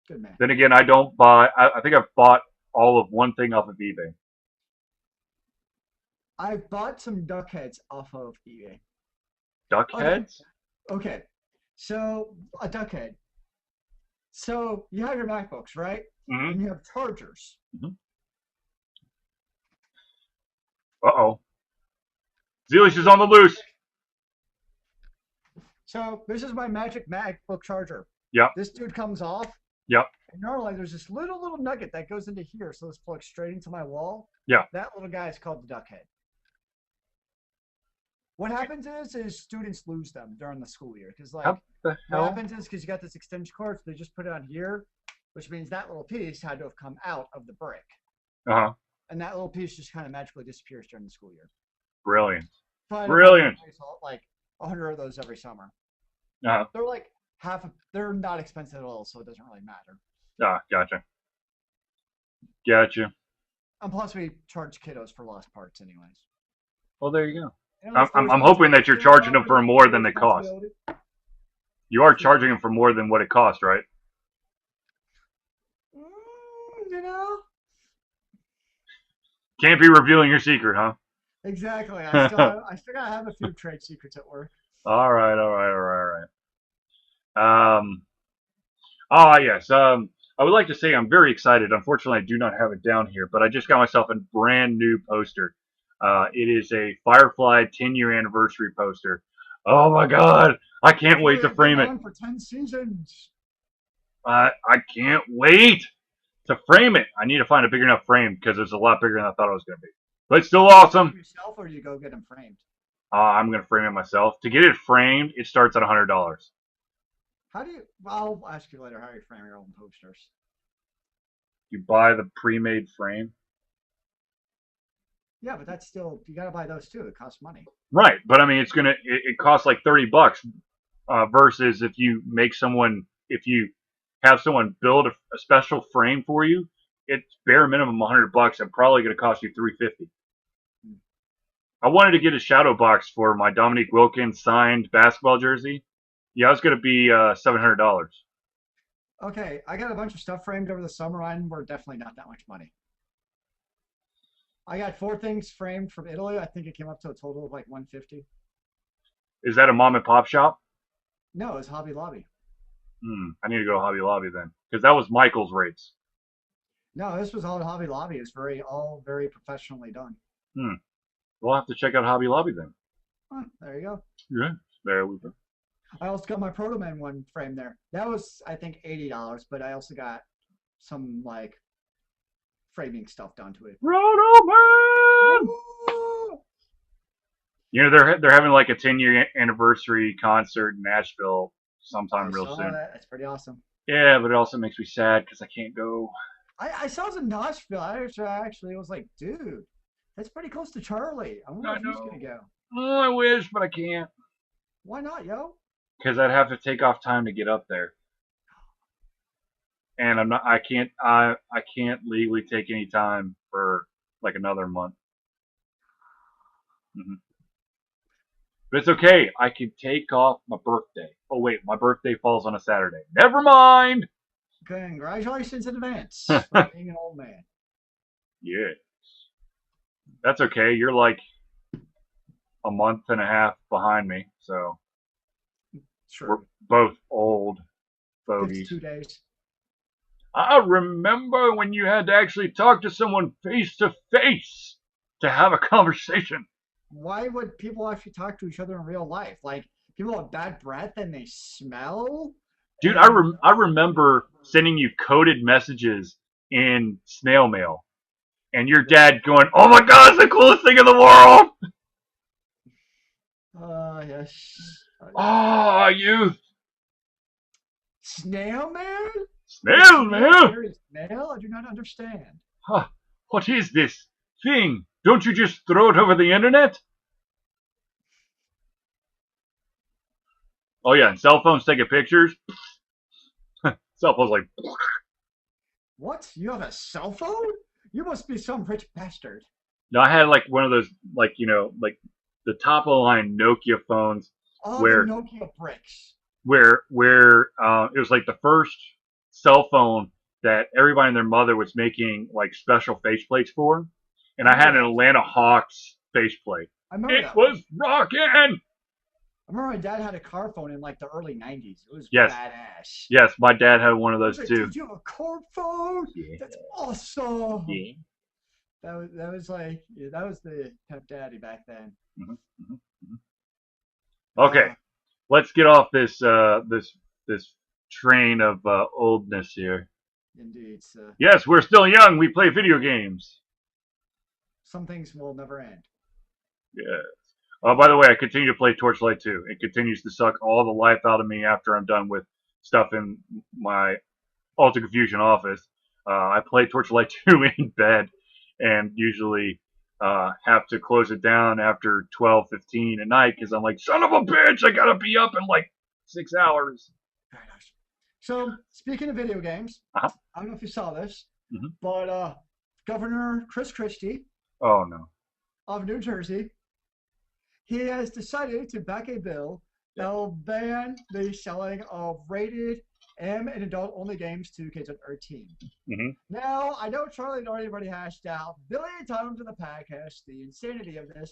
Good man. Then again, I don't buy. I think I've bought all of one thing off of eBay. I bought some duck heads off of eBay. Duck Okay, heads? okay. So a duck head. So you have your MacBooks, right? Mm-hmm. And you have chargers. Mm-hmm. Uh-oh. Zealish is on the loose. So this is my Magic MacBook charger. Yep. This dude comes off, Yep. and normally there's this little nugget that goes into here, so this plugs straight into my wall. Yeah. That little guy is called the duck head. What happens is students lose them during the school year because like How the what hell? happens is because you got this extension cord, so they just put it on here, which means that little piece had to have come out of the brick. Uh-huh. and that little piece just kind of magically disappears during the school year. Brilliant. So I end up having to Brilliant. replace like 100 of those every summer. Uh-huh. They're like they're not expensive at all, so it doesn't really matter. Ah, gotcha. Gotcha. And plus, we charge kiddos for lost parts, anyways. Well, there you go. You know, it's the I'm hoping that you're charging them responsibility. for more than they cost. You are charging them for more than what it costs, right? You know, Can't be revealing your secret, huh? exactly. I still gotta have a few trade secrets at work. All right, all right, all right, all right. Yes. I would like to say I'm very excited. Unfortunately, I do not have it down here, but I just got myself a brand new poster. It is a Firefly 10-year anniversary poster. Oh my God! I can't wait to It's been frame it. on for 10 seasons. I can't wait to frame it. I need to find a big enough frame because it's a lot bigger than I thought it was going to be. But it's still awesome. Yourself, or you go get them framed? I'm going to frame it myself. To get it framed, it starts at $100. How do you? I'll ask you later how you frame your own posters. You buy the pre-made frame. Yeah, but that's still you gotta buy those too. It costs money. Right, but I mean, it costs like $30 versus if you have someone build a special frame for you, it's bare minimum $100 and probably going to cost you $350. I wanted to get a shadow box for my Dominique Wilkins signed basketball jersey. Yeah, it's going to be $700. Okay, I got a bunch of stuff framed over the summer, and we're definitely not that much money. I got 4 things framed from Italy. I think it came up to a total of like 150. Is that a mom and pop shop? No, it's Hobby Lobby. I need to go to Hobby Lobby then, because that was Michael's rates. No, this was all at Hobby Lobby. It's all very professionally done. We'll have to check out Hobby Lobby then. There you go. Yeah, there we go. I also got my Proto Man one frame there. That was, I think, $80, but I also got some like framing stuff done to it. Proto Man! You know they're having like a 10-year anniversary concert in Nashville sometime real soon. That's pretty awesome. Yeah, but it also makes me sad because I can't go. I saw it in Nashville. I actually was like, dude, that's pretty close to Charlie. I wonder if he's gonna go. Oh, I wish, but I can't. Why not, yo? Because I'd have to take off time to get up there, and I'm not. I can't legally take any time for like another month. But it's okay. I can take off my birthday. Oh wait, my birthday falls on a Saturday. Never mind. Congratulations in advance for being an old man. Yeah, that's okay. You're like a month and a half behind me, so sure. We're both old fogies. 52 days. I remember when you had to actually talk to someone face to face to have a conversation. Why would people actually talk to each other in real life? Like, people have bad breath and they smell? Dude, I remember sending you coded messages in snail mail, and your dad going, "Oh my God, it's the coolest thing in the world!" Yes. Ah, youth. Snail mail? Snail mail? Snail? I do not understand. Huh. What is this thing? Don't you just throw it over the internet? Oh yeah, and cell phones taking pictures. Cell phones like. What? You have a cell phone? You must be some rich bastard. No, I had like one of those, like like the top of the line Nokia phones. Oh, where the Nokia bricks. Where it was like the first cell phone that everybody and their mother was making like special faceplates for, and I had an Atlanta Hawks faceplate. I remember it was rocking. I remember my dad had a car phone in like the early '90s. It was badass. Yes, my dad had one of those too. Did you have a car phone? Yeah. That's awesome. Yeah. That was like that was the pep daddy back then. Okay, let's get off this this train of oldness here. Indeed. Yes, we're still young. We play video games. Some things will never end. Yes. Oh, by the way, I continue to play Torchlight 2. It continues to suck all the life out of me after I'm done with stuff in my Alta Confusion office. I play Torchlight 2 in bed, and usually have to close it down after 12:15 at night because I'm like, son of a bitch, I gotta be up in like 6 hours. Very nice. So speaking of video games, Uh-huh. I don't know if you saw this, Hmm. but Governor Chris Christie Oh no. of New Jersey, he has decided to back a bill that will ban the selling of rated M and adult-only games to kids under 18. Hmm. Now, I know Charlie had already hashed out a billion times in the podcast the insanity of this,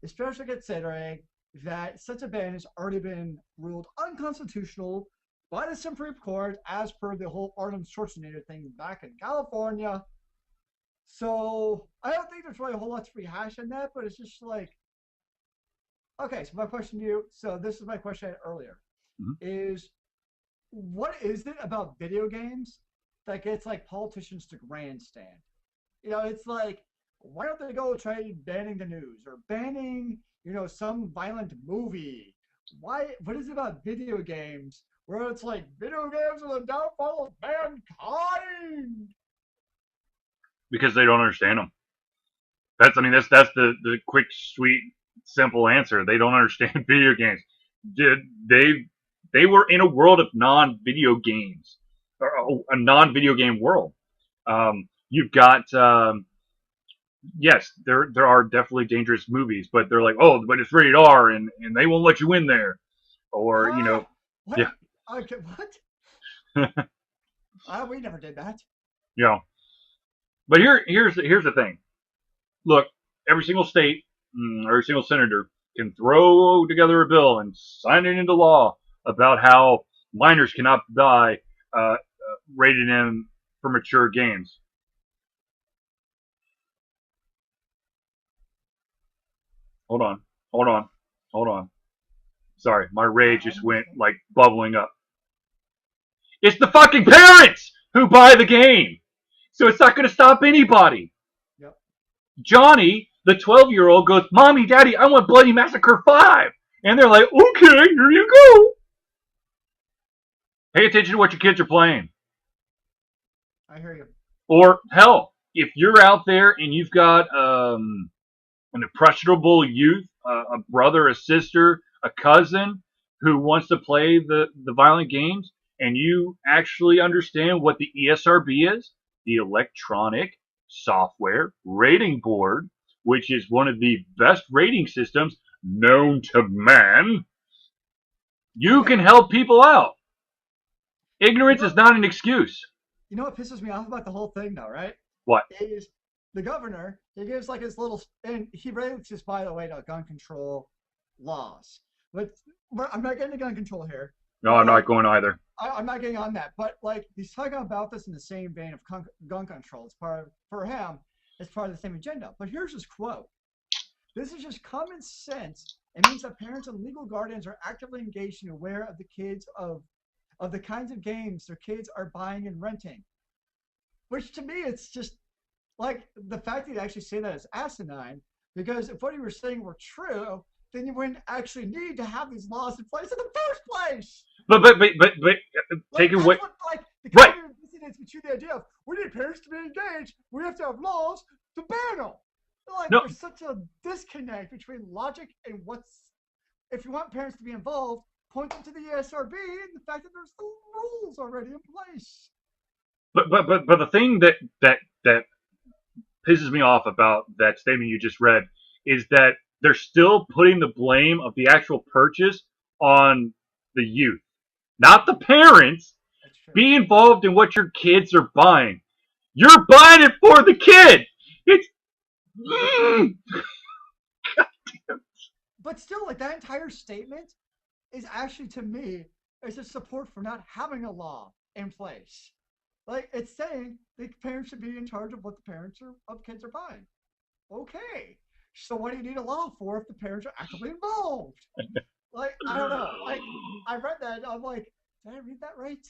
especially considering that such a ban has already been ruled unconstitutional by the Supreme Court as per the whole Arnold Schwarzenegger thing back in California. So I don't think there's really a whole lot to rehash in that, but it's just like, okay, so my question to you, so this is my question I had earlier, Hmm. is what is it about video games that gets like politicians to grandstand? You know, it's like, why don't they go try banning the news or banning, some violent movie? What is it about video games where it's like video games are the downfall of mankind? Because they don't understand them. That's the quick, sweet, simple answer. They don't understand video games. Did they they were in a world of non-video games, or a non-video game world. You've got yes, there are definitely dangerous movies, but they're like, oh, but it's rated R, and they won't let you in there, or Huh? What? yeah, Okay, what? We never did that. you know. But here's the thing. Look, every single state, every single senator can throw together a bill and sign it into law about how minors cannot buy rated M for mature games. Hold on, hold on, hold on. Sorry, my rage I'm just went listening. like bubbling up. It's the fucking parents who buy the game, so it's not going to stop anybody. Yep. Johnny, the 12-year-old, goes, "Mommy, Daddy, I want Bloody Massacre 5." And they're like, "Okay, here you go." Pay attention to what your kids are playing. I hear you. Or hell, if you're out there and you've got an impressionable youth, a brother, a sister, a cousin who wants to play the violent games, and you actually understand what the ESRB is, the Electronic Software Rating Board, which is one of the best rating systems known to man, you Okay. can help people out. You Ignorance know, is not an excuse. you know what pisses me off about the whole thing, though, right? What? Is the governor, he gives like his little, and he relates this, by the way, to gun control laws. But I'm not getting to gun control here. No, But I'm not like, going either. I'm not getting on that. But like, he's talking about this in the same vein of gun control. It's part of, for him, it's part of the same agenda. But here's his quote: "This is just common sense. It means that parents and legal guardians are actively engaged and aware of the kids of the kinds of games their kids are buying and renting." Which to me, it's just like the fact that you actually say that is asinine. Because if what you were saying were true, then you wouldn't actually need to have these laws in place in the first place. But Like taking that's what what like the right. counter dissonance between the idea of we need parents to be engaged, we have to have laws to ban them. Like No, there's such a disconnect between logic and what's if you want parents to be involved, point them to the ESRB and the fact that there's the rules already in place. but the thing that pisses me off about that statement you just read is that they're still putting the blame of the actual purchase on the youth, not the parents. That's true. Be involved in what your kids are buying. You're buying it for the kid. It's mm, But still, like that entire statement is actually to me is a support for not having a law in place. Like it's saying the parents should be in charge of what the parents of kids are buying. Okay, so what do you need a law for if the parents are actively involved? Like I don't know. Like I read that, and I'm like, did I read that right?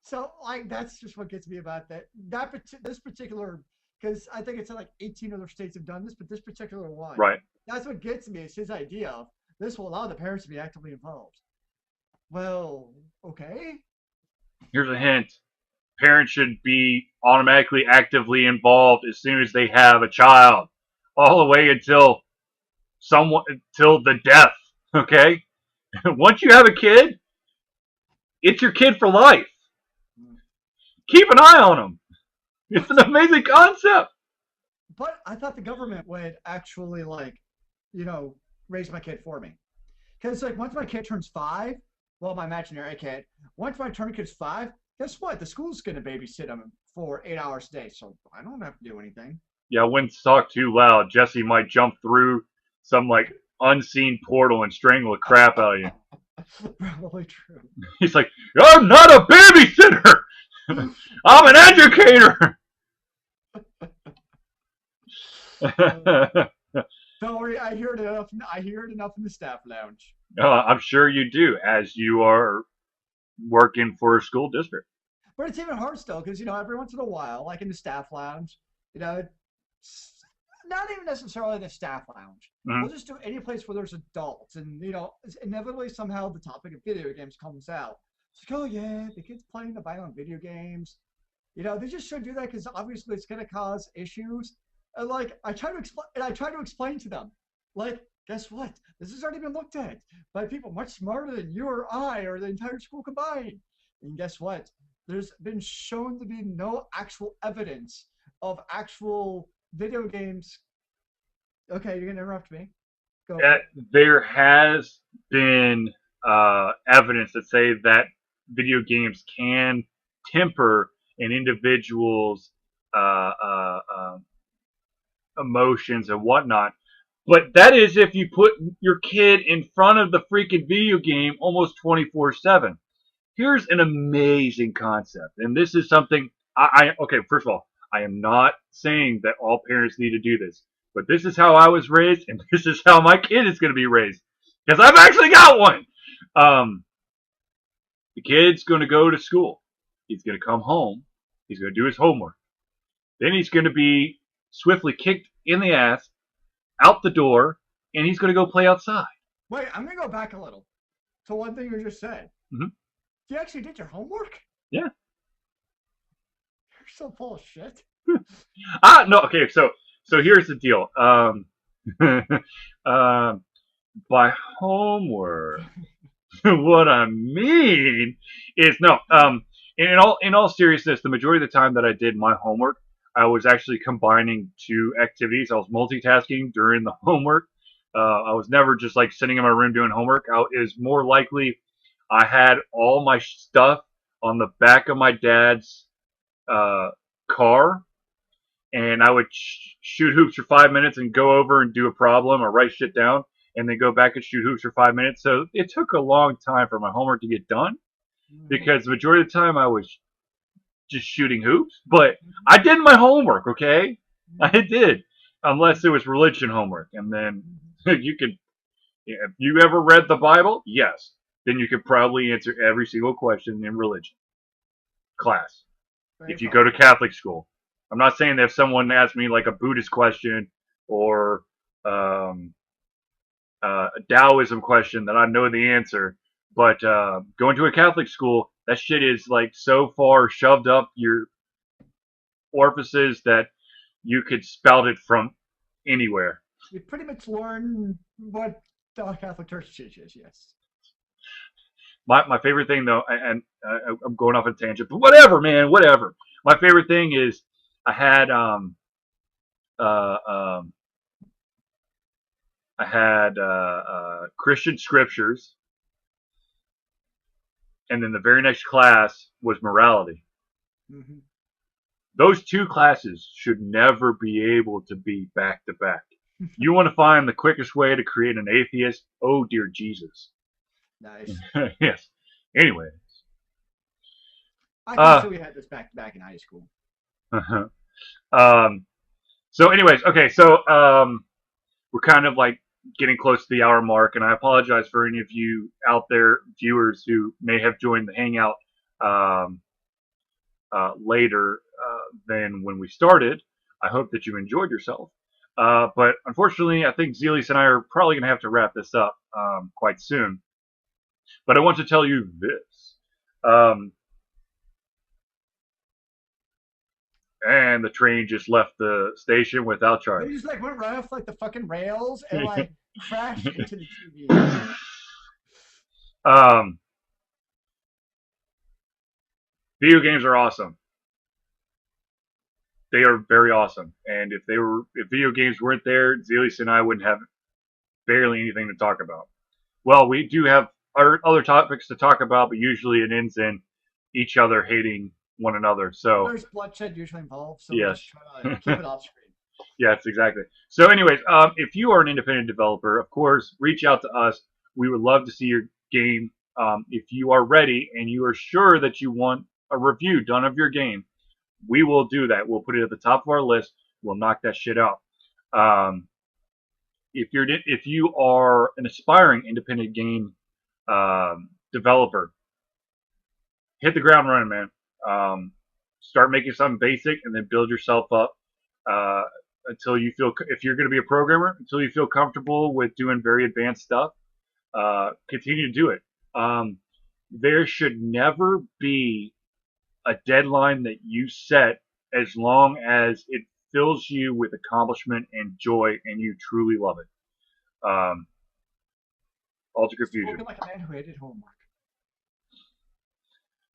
So like that's just what gets me about this particular because I think it's like 18 other states have done this, but this particular one, right. that's what gets me is his idea of this will allow the parents to be actively involved. Well, okay. Here's a hint. parents should be automatically actively involved as soon as they have a child, all the way until the death. Okay, once you have a kid, it's your kid for life. Keep an eye on them. It's an But amazing concept. but I thought the government would actually like, you know, raise my kid for me. Because like once my kid turns 5, well, my imaginary kid, once my turn kid's 5, guess what? The school's gonna babysit him for 8 hours a day, so I don't have to do anything. Yeah, when talk too loud, Jesse might jump through some like unseen portal and strangle the crap out of you. Probably true. He's like, I'm not a babysitter. I'm an educator. Uh, don't worry, I hear it enough. I hear it enough in the staff lounge. I'm sure you do, as you are working for a school district. But it's even harder still because every once in a while, like in the staff lounge, you know, not even necessarily the staff lounge. Mhm. We'll just do any place where there's adults, and inevitably somehow the topic of video games comes out. It's like, oh yeah, the kids playing the violent video games. They just shouldn't do that because obviously it's going to cause issues. And like, I try to explain to them, like, guess what? This has already been looked at by people much smarter than you or I or the entire school combined. And guess what? There's been shown to be no actual evidence of actual video games. Okay, you're gonna interrupt me. Go Uh, for it. there has been evidence that say that video games can temper an individual's uh, uh, uh, emotions and whatnot. But that is if you put your kid in front of the freaking video game almost 24/7. Here's an amazing concept, and this is something okay. First of all, I am not saying that all parents need to do this, but this is how I was raised, and this is how my kid is going to be raised because I've actually got one. Um, the kid's going to go to school. He's going to come home. He's going to do his homework. Then he's going to be swiftly kicked in the ass out the door, and he's going to go play outside. Wait, I'm gonna go back a little to one thing you just said. Hmm. You actually did your homework? Yeah. You're so full of shit. No. Okay. So here's the deal. Um, by homework, what I mean is no. In all seriousness, the majority of the time that I did my homework, I was actually combining two activities. I was multitasking during the homework. I was never just like sitting in my room doing homework. I is more likely I had all my stuff on the back of my dad's uh, car, and I would shoot hoops for 5 minutes and go over and do a problem or write shit down, and then go back and shoot hoops for 5 minutes. So it took a long time for my homework to get done Mm-hmm. because the majority of the time I was just shooting hoops. But I did my homework, okay? I did, unless it was religion homework, and then you could. If you ever read the Bible, yes, then you could probably answer every single question in religion class. Very If you go to probably. Catholic school. I'm not saying that if someone asks me like a Buddhist question or um, a Taoism question that I know the answer, but going to a Catholic school, that shit is like so far shoved up your orifices that you could spout it from anywhere. You pretty much learn what the Catholic Church teaches. Yes. My favorite thing though, and I'm going off a tangent, but whatever, man, whatever. My favorite thing is I had uh, um, Christian scriptures, and then the very next class was morality. Mm-hmm. Those two classes should never be able to be back to back. You want to find the quickest way to create an atheist? Oh dear Jesus. Nice. Yes. Anyway. I can't Uh, say we had this back to back in high school. um, so anyways, okay, so we're kind of like getting close to the hour mark, and I apologize for any of you out there viewers who may have joined the Hangout um, later than when we started. I hope that you enjoyed yourself. But unfortunately, I think Zelius and I are probably going to have to wrap this up quite soon. But I want to tell you this. Um, and the train just left the station without They charge. just like went right off like the fucking rails and like crashed into the TV. um, Video games are awesome. They are very awesome. And if video games weren't there, Zelius and I wouldn't have barely anything to talk about. Well, we do have other topics to talk about, but usually it ends in each other hating one another. So There's bloodshed usually involved, so we yes. just try to keep it off screen. Yes, exactly. So, anyways, if you are an independent developer, of course, reach out to us. We would love to see your game. If you are ready and you are sure that you want a review done of your game, we will do that. We'll put it at the top of our list. We'll knock that shit out. Um, if you are an aspiring independent game developer, hit the ground running, man. Start making something basic and then build yourself up uh, until you feel. If you're going to be a programmer, until you feel comfortable with doing very advanced stuff, continue to do it. There should never be a deadline that you set as long as it fills you with accomplishment and joy and you truly love it. Ultra Confusion. Spoken like a man who hated homework.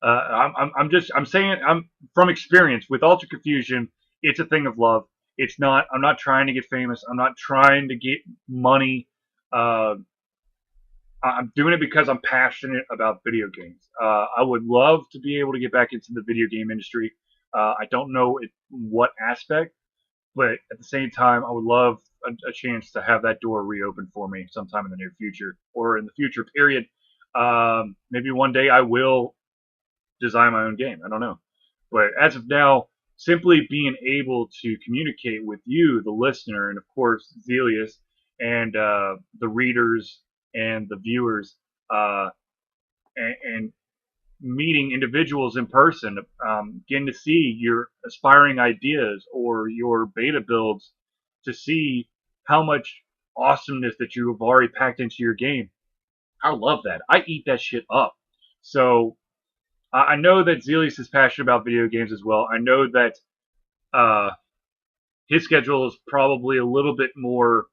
I'm saying I'm from experience with Ultra Confusion. It's a thing of love. It's not. I'm not trying to get famous. I'm not trying to get money. Uh, I'm doing it because I'm passionate about video games. I would love to be able to get back into the video game industry. I don't know what aspect, but at the same time, I would love a chance to have that door reopened for me sometime in the near future or in the future period. Maybe one day I will design my own game. I don't know. But as of now, simply being able to communicate with you, the listener, and of course, Zelius, and the readers and the viewers, and meeting individuals in person, getting to see your aspiring ideas or your beta builds, to see how much awesomeness that you have already packed into your game. I love that. I eat that shit up. So I know that Zelius is passionate about video games as well. I know that uh, his schedule is probably a little bit more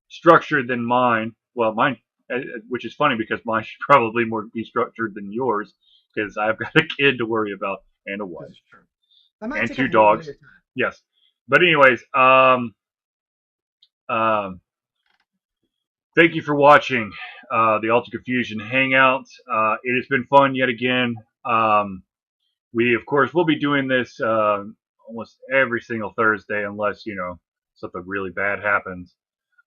structured than mine. Well, mine, which is funny because mine should probably more be structured than yours because I've got a kid to worry about and a wife This is true. That might and take two up a little bit of dogs. your time. Yes, but anyways, um, thank you for watching the Ultra Confusion Hangout. It has been fun yet again. We, of course, will be doing this almost every single Thursday unless, something really bad happens.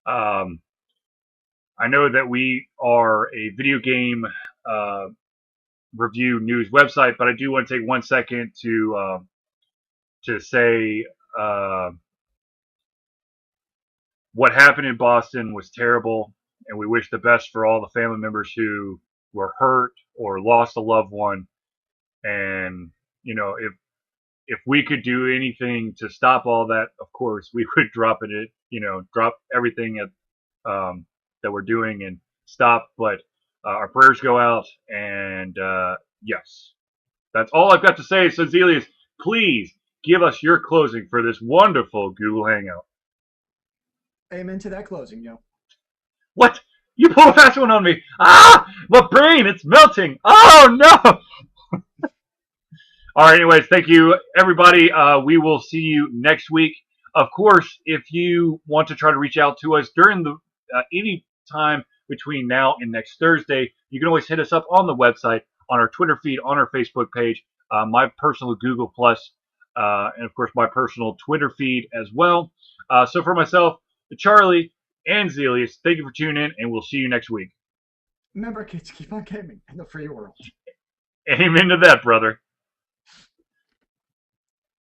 I know that we are a video game review news website, but I do want to take 1 second to say what happened in Boston was terrible, and we wish the best for all the family members who were hurt or lost a loved one. And if we could do anything to stop all that, of course we would drop everything that we're doing and stop. But our prayers go out, and yes, that's all I've got to say. So Zelius, please give us your closing for this wonderful Google Hangout. Amen to that closing, yo. What? You pulled a fast one on me. Ah! My brain, it's melting. Oh no! All right, anyways, thank you, everybody. We will see you next week. Of course, if you want to try to reach out to us during the any time between now and next Thursday, you can always hit us up on the website, on our Twitter feed, on our Facebook page, my personal Google Plus, and of course my personal Twitter feed as well. So for myself, Charlie, and Zelius, thank you for tuning in, and we'll see you next week. Remember, kids, keep on gaming in the free world. Amen to that, brother.